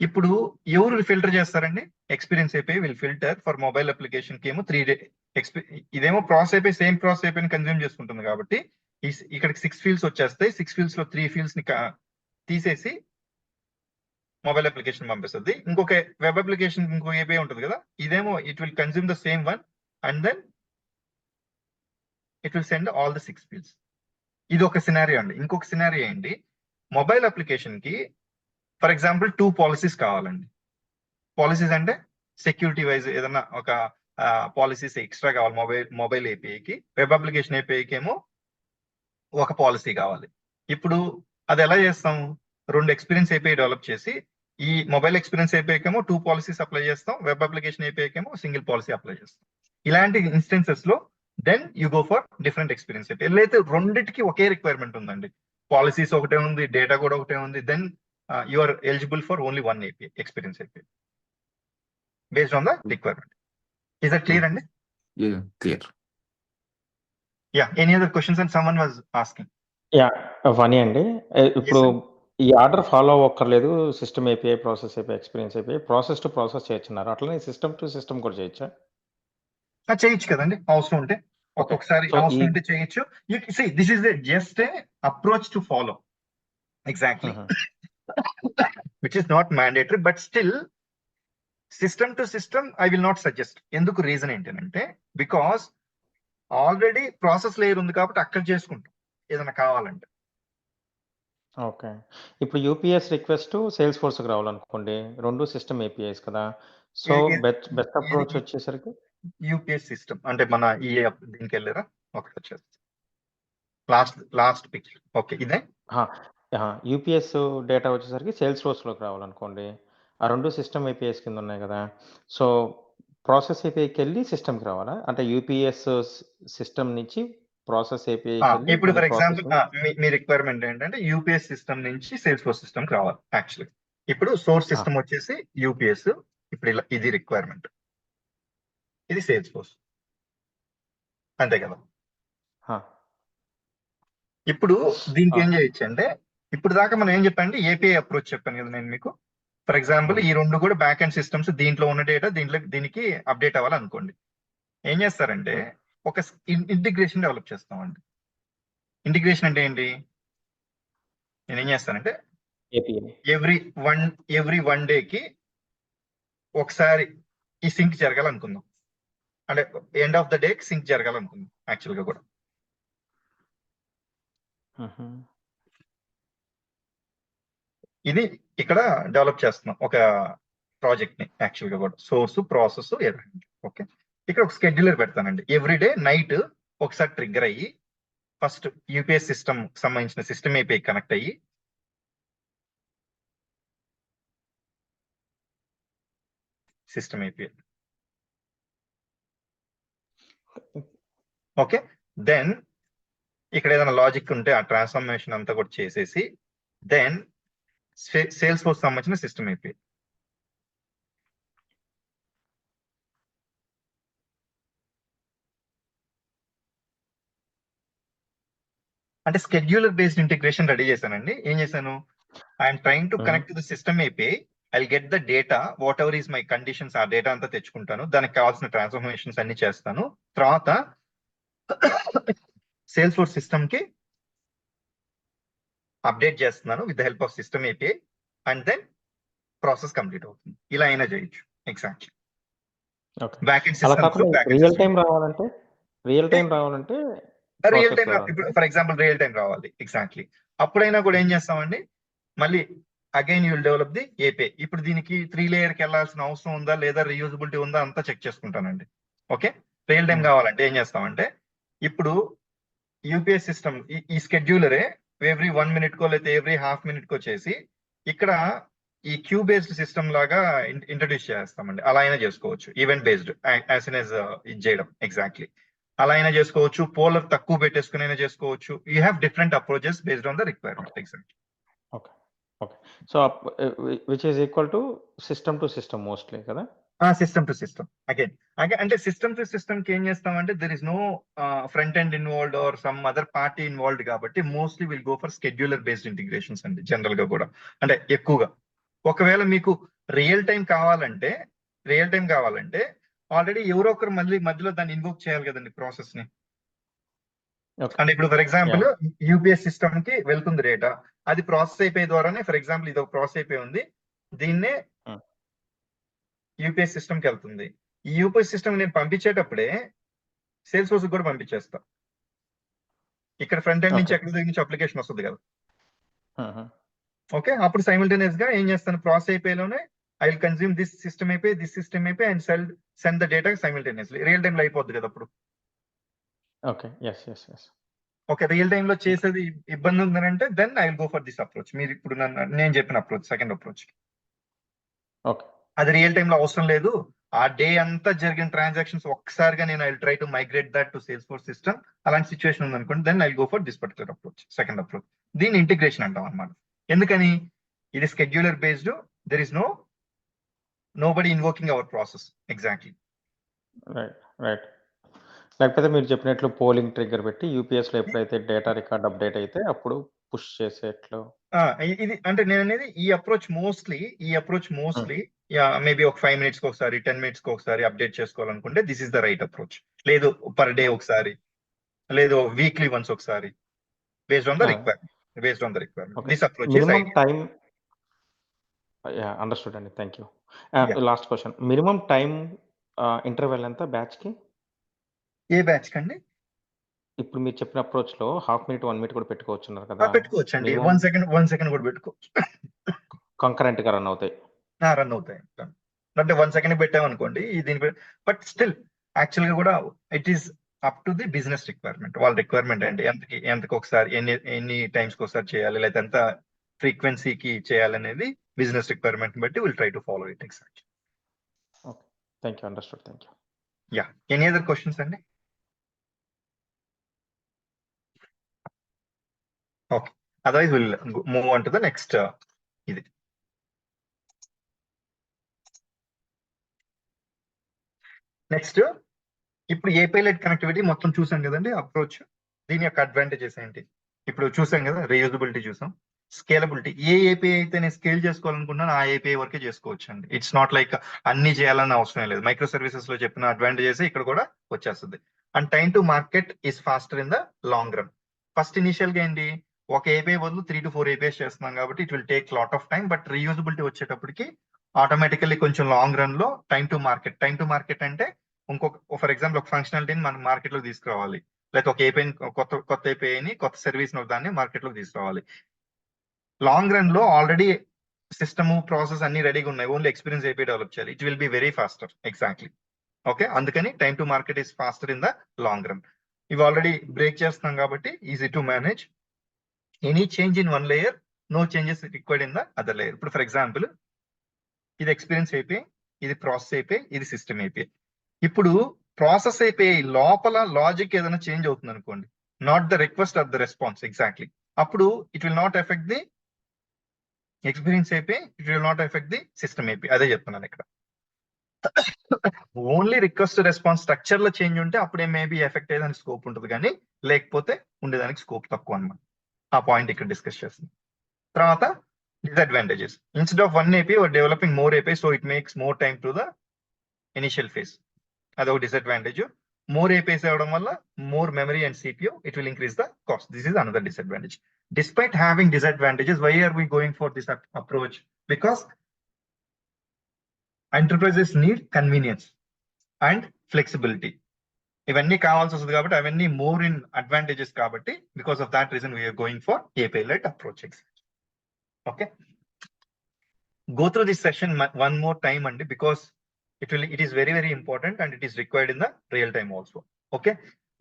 ఇప్పుడు ఎవరు ఫిల్టర్ చేస్తారండి? ఎక్స్పీరియన్స్ అయిపోయి will filter for mobile application కి ఏమో 3 ఇదేమో ప్రాసెస్ అయిపోయి సేమ్ ప్రాసెస్ అయిపోయి కన్జ్యూమ్ చేసుకుంటుంది కాబట్టి ఇక్కడికి 6 ఫీల్డ్స్ వచ్చేస్తాయి. 6 ఫీల్డ్స్ లో 3 ఫీల్డ్స్ ని తీసేసి మొబైల్ అప్లికేషన్ పంపిస్తుంది. ఇంకొక వెబ్ అప్లికేషన్ ఇంకో ఏపీ ఉంటుంది కదా, ఇదేమో it will consume the same one and then it will send all the 6 fields. ఇది ఒక సినారియో అండి. ఇంకొక సినారియో ఏంటి, మొబైల్ అప్లికేషన్ కి ఫర్ ఎగ్జాంపుల్ 2 పాలసీస్ కావాలండి. పాలసీస్ అంటే సెక్యూరిటీ వైజ్ ఏదన్నా ఒక పాలసీస్ ఎక్స్ట్రా కావాలి మొబైల్ ఏపీఐకి. వెబ్ అప్లికేషన్ ఏపీఐకి ఏమో ఒక పాలసీ కావాలి. ఇప్పుడు అది ఎలా చేస్తాం? 2 ఎక్స్పీరియన్స్ ఏపీఐ డెవలప్ చేసి ఈ మొబైల్ ఎక్స్పీరియన్స్ ఏపీఐకి ఏమో 2 పాలసీస్ అప్లై చేస్తాం, వెబ్ అప్లికేషన్ ఏపీఐకి ఏమో సింగిల్ పాలసీ అప్లై చేస్తాం. ఇలాంటి ఇన్స్టెన్సెస్ లో then you go for different experience API. అయితే రెండింటికి ఒకే రిక్వైర్మెంట్ ఉందండి, పాలసీస్ ఒకటే ఉంది, డేటా కూడా ఒకటే ఉంది, then you are eligible for only 1 API, experience API based on the requirement. Is that clear అండి? Clear. Yeah any other questions and someone was asking. Yeah funny అండి. ఇప్పుడు ఈ ఆర్డర్ ఫాలో అవ్వక్కర్లేదు, system API, process API, experience API, process to process చేయొచ్చున్నారు. అట్లనే system to system కూడా చేయొచ్చా? చేయొచ్చు కదండి, అవసరం ఉంటే. ఒక్కొక్కసారి అవసరం ఉంటే చేయొచ్చు. This is just a approach to follow exactly, which is not mandatory, but still system to system I will not suggest. ఎందుకు రీజన్ ఏంటంటే బికాస్ ఆల్రెడీ ప్రాసెస్ లేయర్ ఉంది కాబట్టి అక్కడ చేసుకుంటాం ఏదైనా కావాలంటే. ఓకే. ఇప్పుడు యూపీఎస్ రిక్వెస్ట్ సేల్స్ ఫోర్స్కి రావాలనుకోండి, 2 సిస్టమ్ ఏపీఐస్ కదా. సో బెస్ట్ అప్రోచ్ వచ్చేసరికి యూపీఎస్ సిస్టమ్ అంటే మన ఈ దీనికి వెళ్ళారా ఒకటి వచ్చేసి లాస్ట్ పిక్చర్. ఓకే ఇదే యూపీఎస్ డేటా వచ్చేసరికి సేల్స్ ఫోర్స్లోకి రావాలనుకోండి, ఆ 2 సిస్టమ్ ఏపీఐస్ కింద ఉన్నాయి కదా. సో ప్రాసెస్ ఏపీఐకి వెళ్ళి సిస్టమ్కి రావాలా? అంటే యూపీఎస్ సిస్టమ్ నుంచి ప్రాసెస్ ఏపీఐ. ఇప్పుడు ఫర్ ఎగ్జాంపుల్ మీ రిక్వైర్మెంట్ ఏంటంటే యూపీఎస్ సిస్టమ్ నుంచి సేల్స్ ఫోర్స్ సిస్టమ్ కి రావాలి. యాక్చువల్లీ ఇప్పుడు సోర్స్ సిస్టమ్ వచ్చేసి యూపీఎస్, ఇప్పుడు ఇది రిక్వైర్మెంట్, ఇది సేల్స్ ఫోర్స్, అంతే కదా. ఇప్పుడు దీనికి ఏం చేయొచ్చు అంటే, ఇప్పుడు దాకా మనం ఏం చెప్పండి, ఏపీఐ అప్రోచ్ చెప్పాను కదా నేను మీకు. ఫర్ ఎగ్జాంపుల్ ఈ 2 కూడా బ్యాక్ అండ్ సిస్టమ్స్, దీంట్లో ఉన్న డేటా దీనికి అప్డేట్ అవ్వాలనుకోండి. ఏం చేస్తారంటే ఒక ఇంటిగ్రేషన్ డెవలప్ చేస్తామండి. ఇంటిగ్రేషన్ అంటే ఏంటి? నేను ఏం చేస్తానంటే ఏపీఐ. ఎవ్రీ వన్ డేకి ఒకసారి ఈ సింక్ జరగాలనుకుందాం. అంటే end of the day sync జరగాలనుకుందాం యాక్చువల్ గా కూడా. ఇది ఇక్కడ డెవలప్ చేస్తున్నాం ఒక ప్రాజెక్ట్ ని యాక్చువల్ గా కూడా, సోర్స్ ప్రాసెస్ ఓకే. ఇక్కడ ఒక స్కెడ్యూలర్ పెడతానండి. ఎవ్రీడే నైట్ ఒకసారి ట్రిగ్గర్ అయ్యి ఫస్ట్ యూపీఎస్ సిస్టమ్ సంబంధించిన సిస్టమ్ ఏపీ కనెక్ట్ అయ్యి సిస్టమ్ ఏపీ ఓకే. దెన్ ఇక్కడ ఏదైనా లాజిక్ ఉంటే ఆ ట్రాన్స్ఫర్మేషన్ అంతా కూడా చేసేసి దెన్ సేల్స్ ఫోర్స్ సంబంధించిన సిస్టమ్ ఏపీ అంటే స్కెడ్యూలర్ బేస్డ్ ఇంటిగ్రేషన్ రెడీ చేశానండి. ఏం చేశాను? I'm trying to connect to the system API. I get the data what ever is my conditions. ఆ డేటా అంతా తెచ్చుకుంటాను, దానికి కావాల్సిన ట్రాన్స్ఫర్మేషన్స్ అన్ని చేస్తాను. తర్వాత సేల్స్ ఫోర్స్ సిస్టమ్ కి అప్డేట్ చేస్తున్నాను with the help of system API and then process complete అవుతుంది. ఇలా అయినా చేయొచ్చు ఎగ్జాక్ట్లీ. బ్యాకెండ్ అలా సిస్టమ్ కాకుండా రియల్ టైం రావాలంటే రియల్ టైం ప్రాసెస్ ఇప్పుడు ఫర్ ఎగ్జాంపుల్ రియల్ టైం రావాలి ఎగ్జాక్ట్లీ. అప్పుడైనా కూడా ఏం చేస్తామండి, మళ్ళీ again you will develop the API. ఇప్పుడు దీనికి 3 లేయర్ కి వెళ్ళాల్సిన అవసరం ఉందా లేదా, రీయూజబిలిటీ ఉందా అంతా చెక్ చేసుకుంటానండి. ఓకే. రియల్ టైం కావాలంటే ఏం చేస్తామంటే ఇప్పుడు యూపీఎస్ సిస్టమ్ ఈ స్కెడ్యూలరే ఎవ్రీ 1 minute కో లేదా ఎవ్రీ హాఫ్ మినిట్ కో చేసి ఇక్కడ ఈ క్యూ బేస్డ్ సిస్టమ్ లాగా ఇంట్రడ్యూస్ చేస్తామండి. అలా అయినా చేసుకోవచ్చు. Event based as soon as ఇది చేయడం ఎగ్జాక్ట్లీ అలా అయినా చేసుకోవచ్చు. పోలర్ తక్కువ పెట్టేసుకుని అయినా చేసుకోవచ్చు. You have different approaches based on the requirement exactly. Okay. Okay. So which is equal to system mostly కదా? సిస్టమ్ టు సిస్టమ్ అగైన్ అంటే సిస్టమ్ టు సిస్టమ్ కి ఏం చేస్తామంటే there is no front end involved or some other party involved కాబట్టి mostly will go for scheduler based integrations అండి general గా కూడా. అంటే ఎక్కువగా ఒకవేళ మీకు రియల్ టైం కావాలంటే ఆల్రెడీ ఎవరో ఒకరు మళ్ళీ మధ్యలో దాన్ని ఇన్వోక్ చేయాలి కదండి ప్రాసెస్ ని. అంటే ఇప్పుడు ఫర్ ఎగ్జాంపుల్ యూపీఎస్ సిస్టమ్ కి వెళ్తుంది డేటా, అది ప్రాసెస్ అయిపోయే ద్వారానే, ఫర్ ఎగ్జాంపుల్ ఇది ఒక ప్రాసెస్ అయిపోయి ఉంది, దీన్నే యూపీఎస్ సిస్టమ్ కి వెళ్తుంది. ఈ యూపీఎస్ సిస్టమ్ నేను పంపించేటప్పుడే సేల్స్ ఫోర్స్ కూడా పంపించేస్తా. ఇక్కడ ఫ్రంట్ ఎండ్ నుంచి ఎక్కడ నుంచి అప్లికేషన్ వస్తుంది కదా. ఓకే. అప్పుడు సైమిల్టేనియస్ గా ఏం చేస్తాను, ప్రాసెస్ అయిపోయేలోనే I will consume this system అయిపోయి and send the data simultaneously. Real time లో అయిపోద్ది కదా అప్పుడు. ఓకే. ఓకే. రియల్ టైమ్ లో చేసేది ఇబ్బంది ఉందంటే then I will go for this approach. మీరు ఇప్పుడు నేను చెప్పిన అప్రోచ్, సెకండ్ అప్రోచ్. ఓకే. అది రియల్ టైమ్ లో అవసరం లేదు, ఆ డే అంతా జరిగిన ట్రాన్సాక్షన్స్ ఒక్కసారిగా నేను I will try to migrate that to sales force system. అలాంటి సిచ్యువేషన్ ఉంది అనుకోండి, then I will go for this particular approach, second approach. దీన్ని ఇంటిగ్రేషన్ అంటాం అన్నమాట. ఎందుకని? ఇది scheduler based, there is nobody invoking our process exactly. Right. లేకపోతే మీరు చెప్పినట్లు పోలింగ్ ట్రిగ్గర్ పెట్టి యూపీఎస్ లో ఎప్పుడైతే డేటా రికార్డ్ అప్డేట్ అయితే అప్పుడు పుష్ చేసేట్లు. ఇది అంటే నేను అనేది ఈ అప్రోచ్ మోస్ట్లీ మేబీ ఒక 5 minutes కి ఒకసారి 10 minutes కి ఒకసారి అప్డేట్ చేసుకోవాలనుకుంటే this is the right approach. లేదు పర్ డే ఒకసారి, లేదు వీక్లీ వన్స్ ఒకసారి, based on the requirement. This approach is minimum time. Understood అండి. Thank you. Last question, minimum time interval ఎంత బ్యాచ్ కి? ఏ బ్యాచ్ కండి? ఇప్పుడు మీరు చెప్పిన అప్రోచ్ లో హాఫ్ మినిట్ 1 minute కూడా పెట్టుకోవచ్చున్నారు కదా? పెట్టుకోవచ్చు అండి. 1 second కూడా పెట్టుకోవచ్చు. కంకరెంట్ గా రన్ అవుతాయి. అంటే 1 second పెట్టామనుకోండి దీని, బట్ స్టిల్ యాక్చువల్ గా కూడా it is up to the business requirement. వాళ్ళ రిక్వైర్మెంట్ అండి, ఎంతకి ఒకసారి ఎన్ని టైమ్స్ కి ఒకసారి చేయాలి, లేదా ఎంత ఫ్రీక్వెన్సీకి చేయాలనేది బిజినెస్ రిక్వైర్మెంట్ బట్టి will try to follow it exactly. Okay. Thank you. Understood. Thank you. Any other questions అండి? Okay. Otherwise will move on to the next. ఇది నెక్స్ట్ ఇప్పుడు ఏపీఐ లెడ్ కనెక్టివిటీ మొత్తం చూసాం కదండి అప్రోచ్. దీని యొక్క అడ్వాంటేజెస్ ఏంటి ఇప్పుడు చూసాం కదా. రీయూజబిలిటీ చూసాం, స్కేలబిలిటీ. ఏ ఏపీఐ అయితే నేను స్కేల్ చేసుకోవాలనుకున్నాను ఆ ఏపీఐ వరకే చేసుకోవచ్చు అండి. ఇట్స్ నాట్ లైక్ అన్ని చేయాలని అవసరం లేదు. మైక్రో సర్వీసెస్ లో చెప్పిన అడ్వాంటేజెస్ ఇక్కడ కూడా వచ్చేస్తుంది. And time to market is faster in the long run. First initial గా ఏంటి, ఒక ఏపీఐ బదులు 3 to 4 ఏపీఐస్ చేస్తున్నాం కాబట్టి it will take lot of time. But reusability వచ్చేటప్పటికి ఆటోమేటికల్లీ కొంచెం లాంగ్ రన్ లో టైం టు మార్కెట్ అంటే ఇంకొక ఫర్ ఎగ్జాంపుల్ ఒక ఫంక్షనాలిటీని మనం మార్కెట్ లోకి తీసుకురావాలి, లేకపోతే ఒక ఏపీఐని కొత్త ఏపీఐని కొత్త సర్వీస్ దాన్ని మార్కెట్ లోకి తీసుకురావాలి. లాంగ్ రన్ లో ఆల్రెడీ సిస్టమ్ ప్రాసెస్ అన్ని రెడీగా ఉన్నాయి, ఓన్లీ ఎక్స్పీరియన్స్ ఏపీ డెవలప్ చేయాలి. It will be very faster. Exactly. Okay, అందుకని time to market is faster in the long run. ఇవి ఆల్రెడీ బ్రేక్ చేస్తున్నాం కాబట్టి easy to manage. Any change in one layer, no changes required in the other layer. ఇప్పుడు for example ఇది experience API, ఇది process API, ఇది system API. ఇప్పుడు process API లోపల logic ఏదైనా చేంజ్ అవుతుంది అనుకోండి, not the request or the response. Exactly. అప్పుడు it will not effect the experience API, it will not effect the system API. అదే చెప్తున్నాను ఇక్కడ. ఓన్లీ రిక్వెస్ట్ రెస్పాన్స్ స్ట్రక్చర్ లో చేంజ్ ఉంటే అప్పుడే మేబీ ఎఫెక్ట్ అయ్యేదానికి స్కోప్ ఉంటుంది, కానీ లేకపోతే ఉండేదానికి స్కోప్ తక్కువ అన్నమాట. ఆ పాయింట్ ఇక్కడ డిస్కస్ చేస్తుంది. తర్వాత disadvantages. Instead of 1 AP developing more AP, so it makes more time to the initial phase. అదొక డిసడ్వాంటేజ్. మోర్ ఏపీస్ అవ్వడం వల్ల more memory and CPU, it will increase the cost. This is another disadvantage. Despite having disadvantages, why are we going for this approach? Because enterprises need convenience and flexibility. ఇవన్నీ కావాల్సి వస్తుంది కాబట్టి అవన్నీ more in advantages కాబట్టి because of that reason we are going for API led approach. Okay, go through this session one more time అండి, because it is very very important and it is required in the real time also. Okay,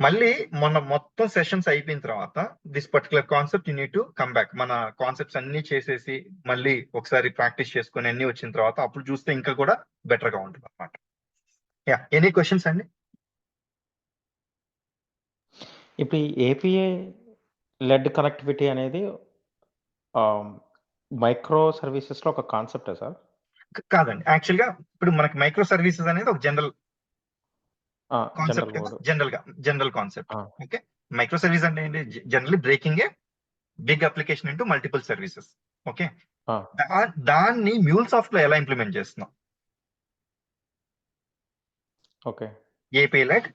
మళ్ళీ మొన్న మొత్తం sessions అయిపోయిన తర్వాత this particular concept you need to come back. మన concepts అన్ని చేసేసి మళ్ళీ ఒకసారి ప్రాక్టీస్ చేసుకుని అన్ని వచ్చిన తర్వాత అప్పుడు చూస్తే ఇంకా కూడా బెటర్ గా ఉంటుంది అనమాట. యా, ఎనీ క్వశ్చన్స్ అండి? ఇప్పుడు ఈ ఏపీఐ లెడ్ కనెక్టివిటీ అనేది మైక్రో సర్వీసెస్ లో ఒక కాన్సెప్టే సార్? కాదండి, యాక్చువల్ గా ఇప్పుడు మనకి మైక్రో సర్వీసెస్ అనేది ఒక జనరల్ కాన్సెప్ట్ కదా, general concept. Okay, micro service అంటే ఏంటి? Generally breaking a big application into multiple services. Okay, దాన్ని మ్యూల్సాఫ్ట్ లో ఎలా ఇంప్లిమెంట్ చేస్తున్నాం? Okay, API led.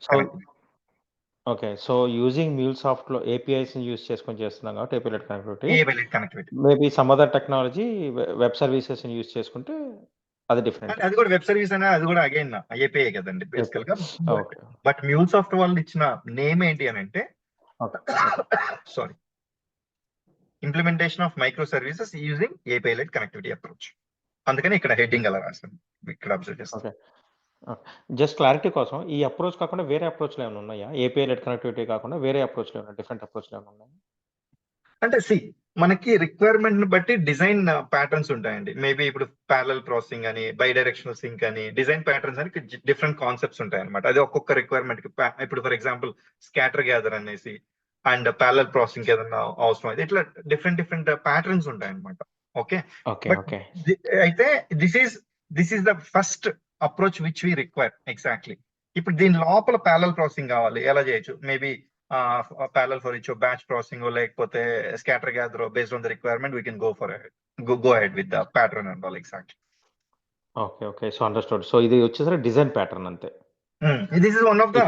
Okay, so using MuleSoft లో ఏపీఐస్ యూజ్ చేసుకొని చేస్తున్నాం కాబట్టి API led connectivity. Maybe some other technology web services use చేసుకుంటే అది డిఫరెంట్. అది కూడా వెబ్ సర్వీస్ అనేది, అది కూడా అగైన్ ఏపీఐ కదండి బేసికల్ గా. బట్ మ్యూల్సాఫ్ట్ వాళ్ళు ఇచ్చిన నేమ్ ఏంటి అని అంటే, sorry, implementation of micro services using API led connectivity approach. అందుకని ఇక్కడ హెడ్డింగ్ అలా రాస్తాను, ఇక్కడ అబ్జర్వ్ చేస్తాను. జస్ట్ క్లారిటీ కోసం, ఈ అప్రోచ్ కాకుండా వేరే అప్రోచ్లు ఏమైనా ఉన్నాయా? ఏపీఐ లెడ్ కనెక్టివిటీ కాకుండా వేరే అప్రోచ్లు ఏమైనా, డిఫరెంట్ అప్రోచ్లు ఏమైనా ఉన్నాయా? అంటే మనకి రిక్వైర్మెంట్ ని బట్టి డిజైన్ ప్యాటర్న్స్ ఉంటాయండి. మేబీ ఇప్పుడు ప్యారలల్ ప్రాసెసింగ్ అని, బై డైరెక్షనల్ సింక్ అని, డిజైన్ ప్యాటర్న్స్ అని డిఫరెంట్ కాన్సెప్ట్స్ ఉంటాయి అనమాట. అది ఒక్కొక్క రిక్వైర్మెంట్ కి. ఇప్పుడు ఫర్ ఎగ్జాంపుల్ స్కాటర్ గ్యాదర్ అనేసి అండ్ ప్యారలల్ ప్రాసెసింగ్ ఏదైనా అవసరం అయితే ఇట్లా డిఫరెంట్ ప్యాటర్న్స్ ఉంటాయి అనమాట. ఓకే, అయితే this is the first approach which we require. Exactly. ఇప్పుడు దీని లోపల ప్యారలల్ ప్రాసెసింగ్ కావాలి, ఎలా చేయొచ్చు? Maybe parallel for each batch processing or లేకపోతే scatter gather based on the requirement we can go ahead with the pattern and all. Exactly. Okay, so understood. So ఇది వచ్చేసరికి design pattern అంతే. This is one of the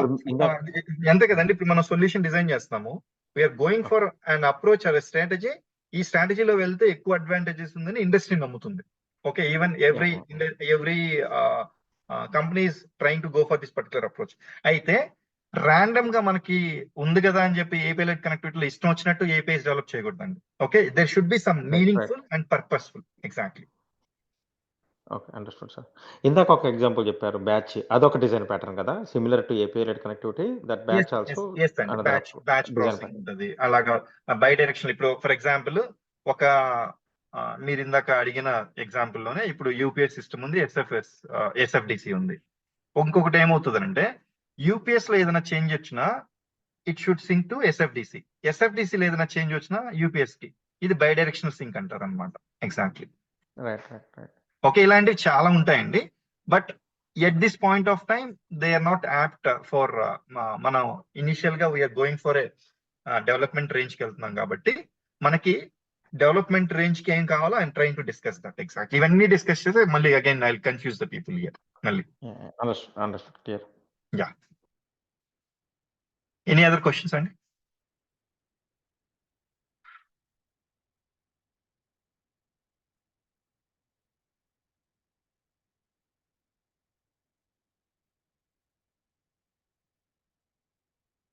అంతే కదండి. ఇప్పుడు మనం solution design చేస్తాము, we are going for an approach or a strategy. ఈ స్ట్రాటజీలో వెళ్తే ఎక్కువ అడ్వాంటేజెస్ ఉందని ఇండస్ట్రీ నమ్ముతుంది. Okay, even every company is trying to go for this particular approach. అయితే ర్యాండమ్ గా మనకి ఉంది కదా అని చెప్పి ఏపీఐ లెడ్ కనెక్టివిటీలో ఇష్టం వచ్చినట్టు ఏపీఐస్ డెవలప్ చేయకూడదండి. Okay, there should be some meaningful and purposeful. Exactly. Okay, understood sir. ఇందాక ఒక ఎగ్జాంపుల్ చెప్పారు, బ్యాచ్. అదొక డిజైన్ ప్యాటర్న్ కదా, similar to API led connectivity. That batch also batch processing ఉంటుంది. అలాగా బై డైరెక్షన్. ఇప్పుడు ఫర్ ఎగ్జాంపుల్ ఒక మీరు ఇందాక అడిగిన ఎగ్జాంపుల్ లోనే ఇప్పుడు యూపీఎస్ సిస్టమ్ ఉంది, ఎస్ఎఫ్డిసి ఉంది. ఇంకొకటి ఏమవుతుంది అంటే యూపీఎస్ లో ఏదైనా చేంజ్ వచ్చినా it should sync to SFDC. SFDC లో ఏదైనా చేంజ్ వచ్చినా యూపీఎస్ కి. ఇది బై డైరెక్షనల్ సింక్ అంటారు అనమాట. ఎగ్జాక్ట్లీ. ఓకే, ఇలాంటివి చాలా ఉంటాయండి. But at this point of time they are not apt for మనం ఇనిషియల్ గా we are going for a development range కి వెళ్తున్నాం కాబట్టి మనకి డెవలప్మెంట్ రేంజ్ కి ఏం కావాలో I'm trying to discuss that. Exactly. ఇవన్నీ డిస్కస్ చేస్తే మళ్ళీ again I will confuse the people here మళ్ళీ. Understood. Clear. Yeah. Any other questions, Andy?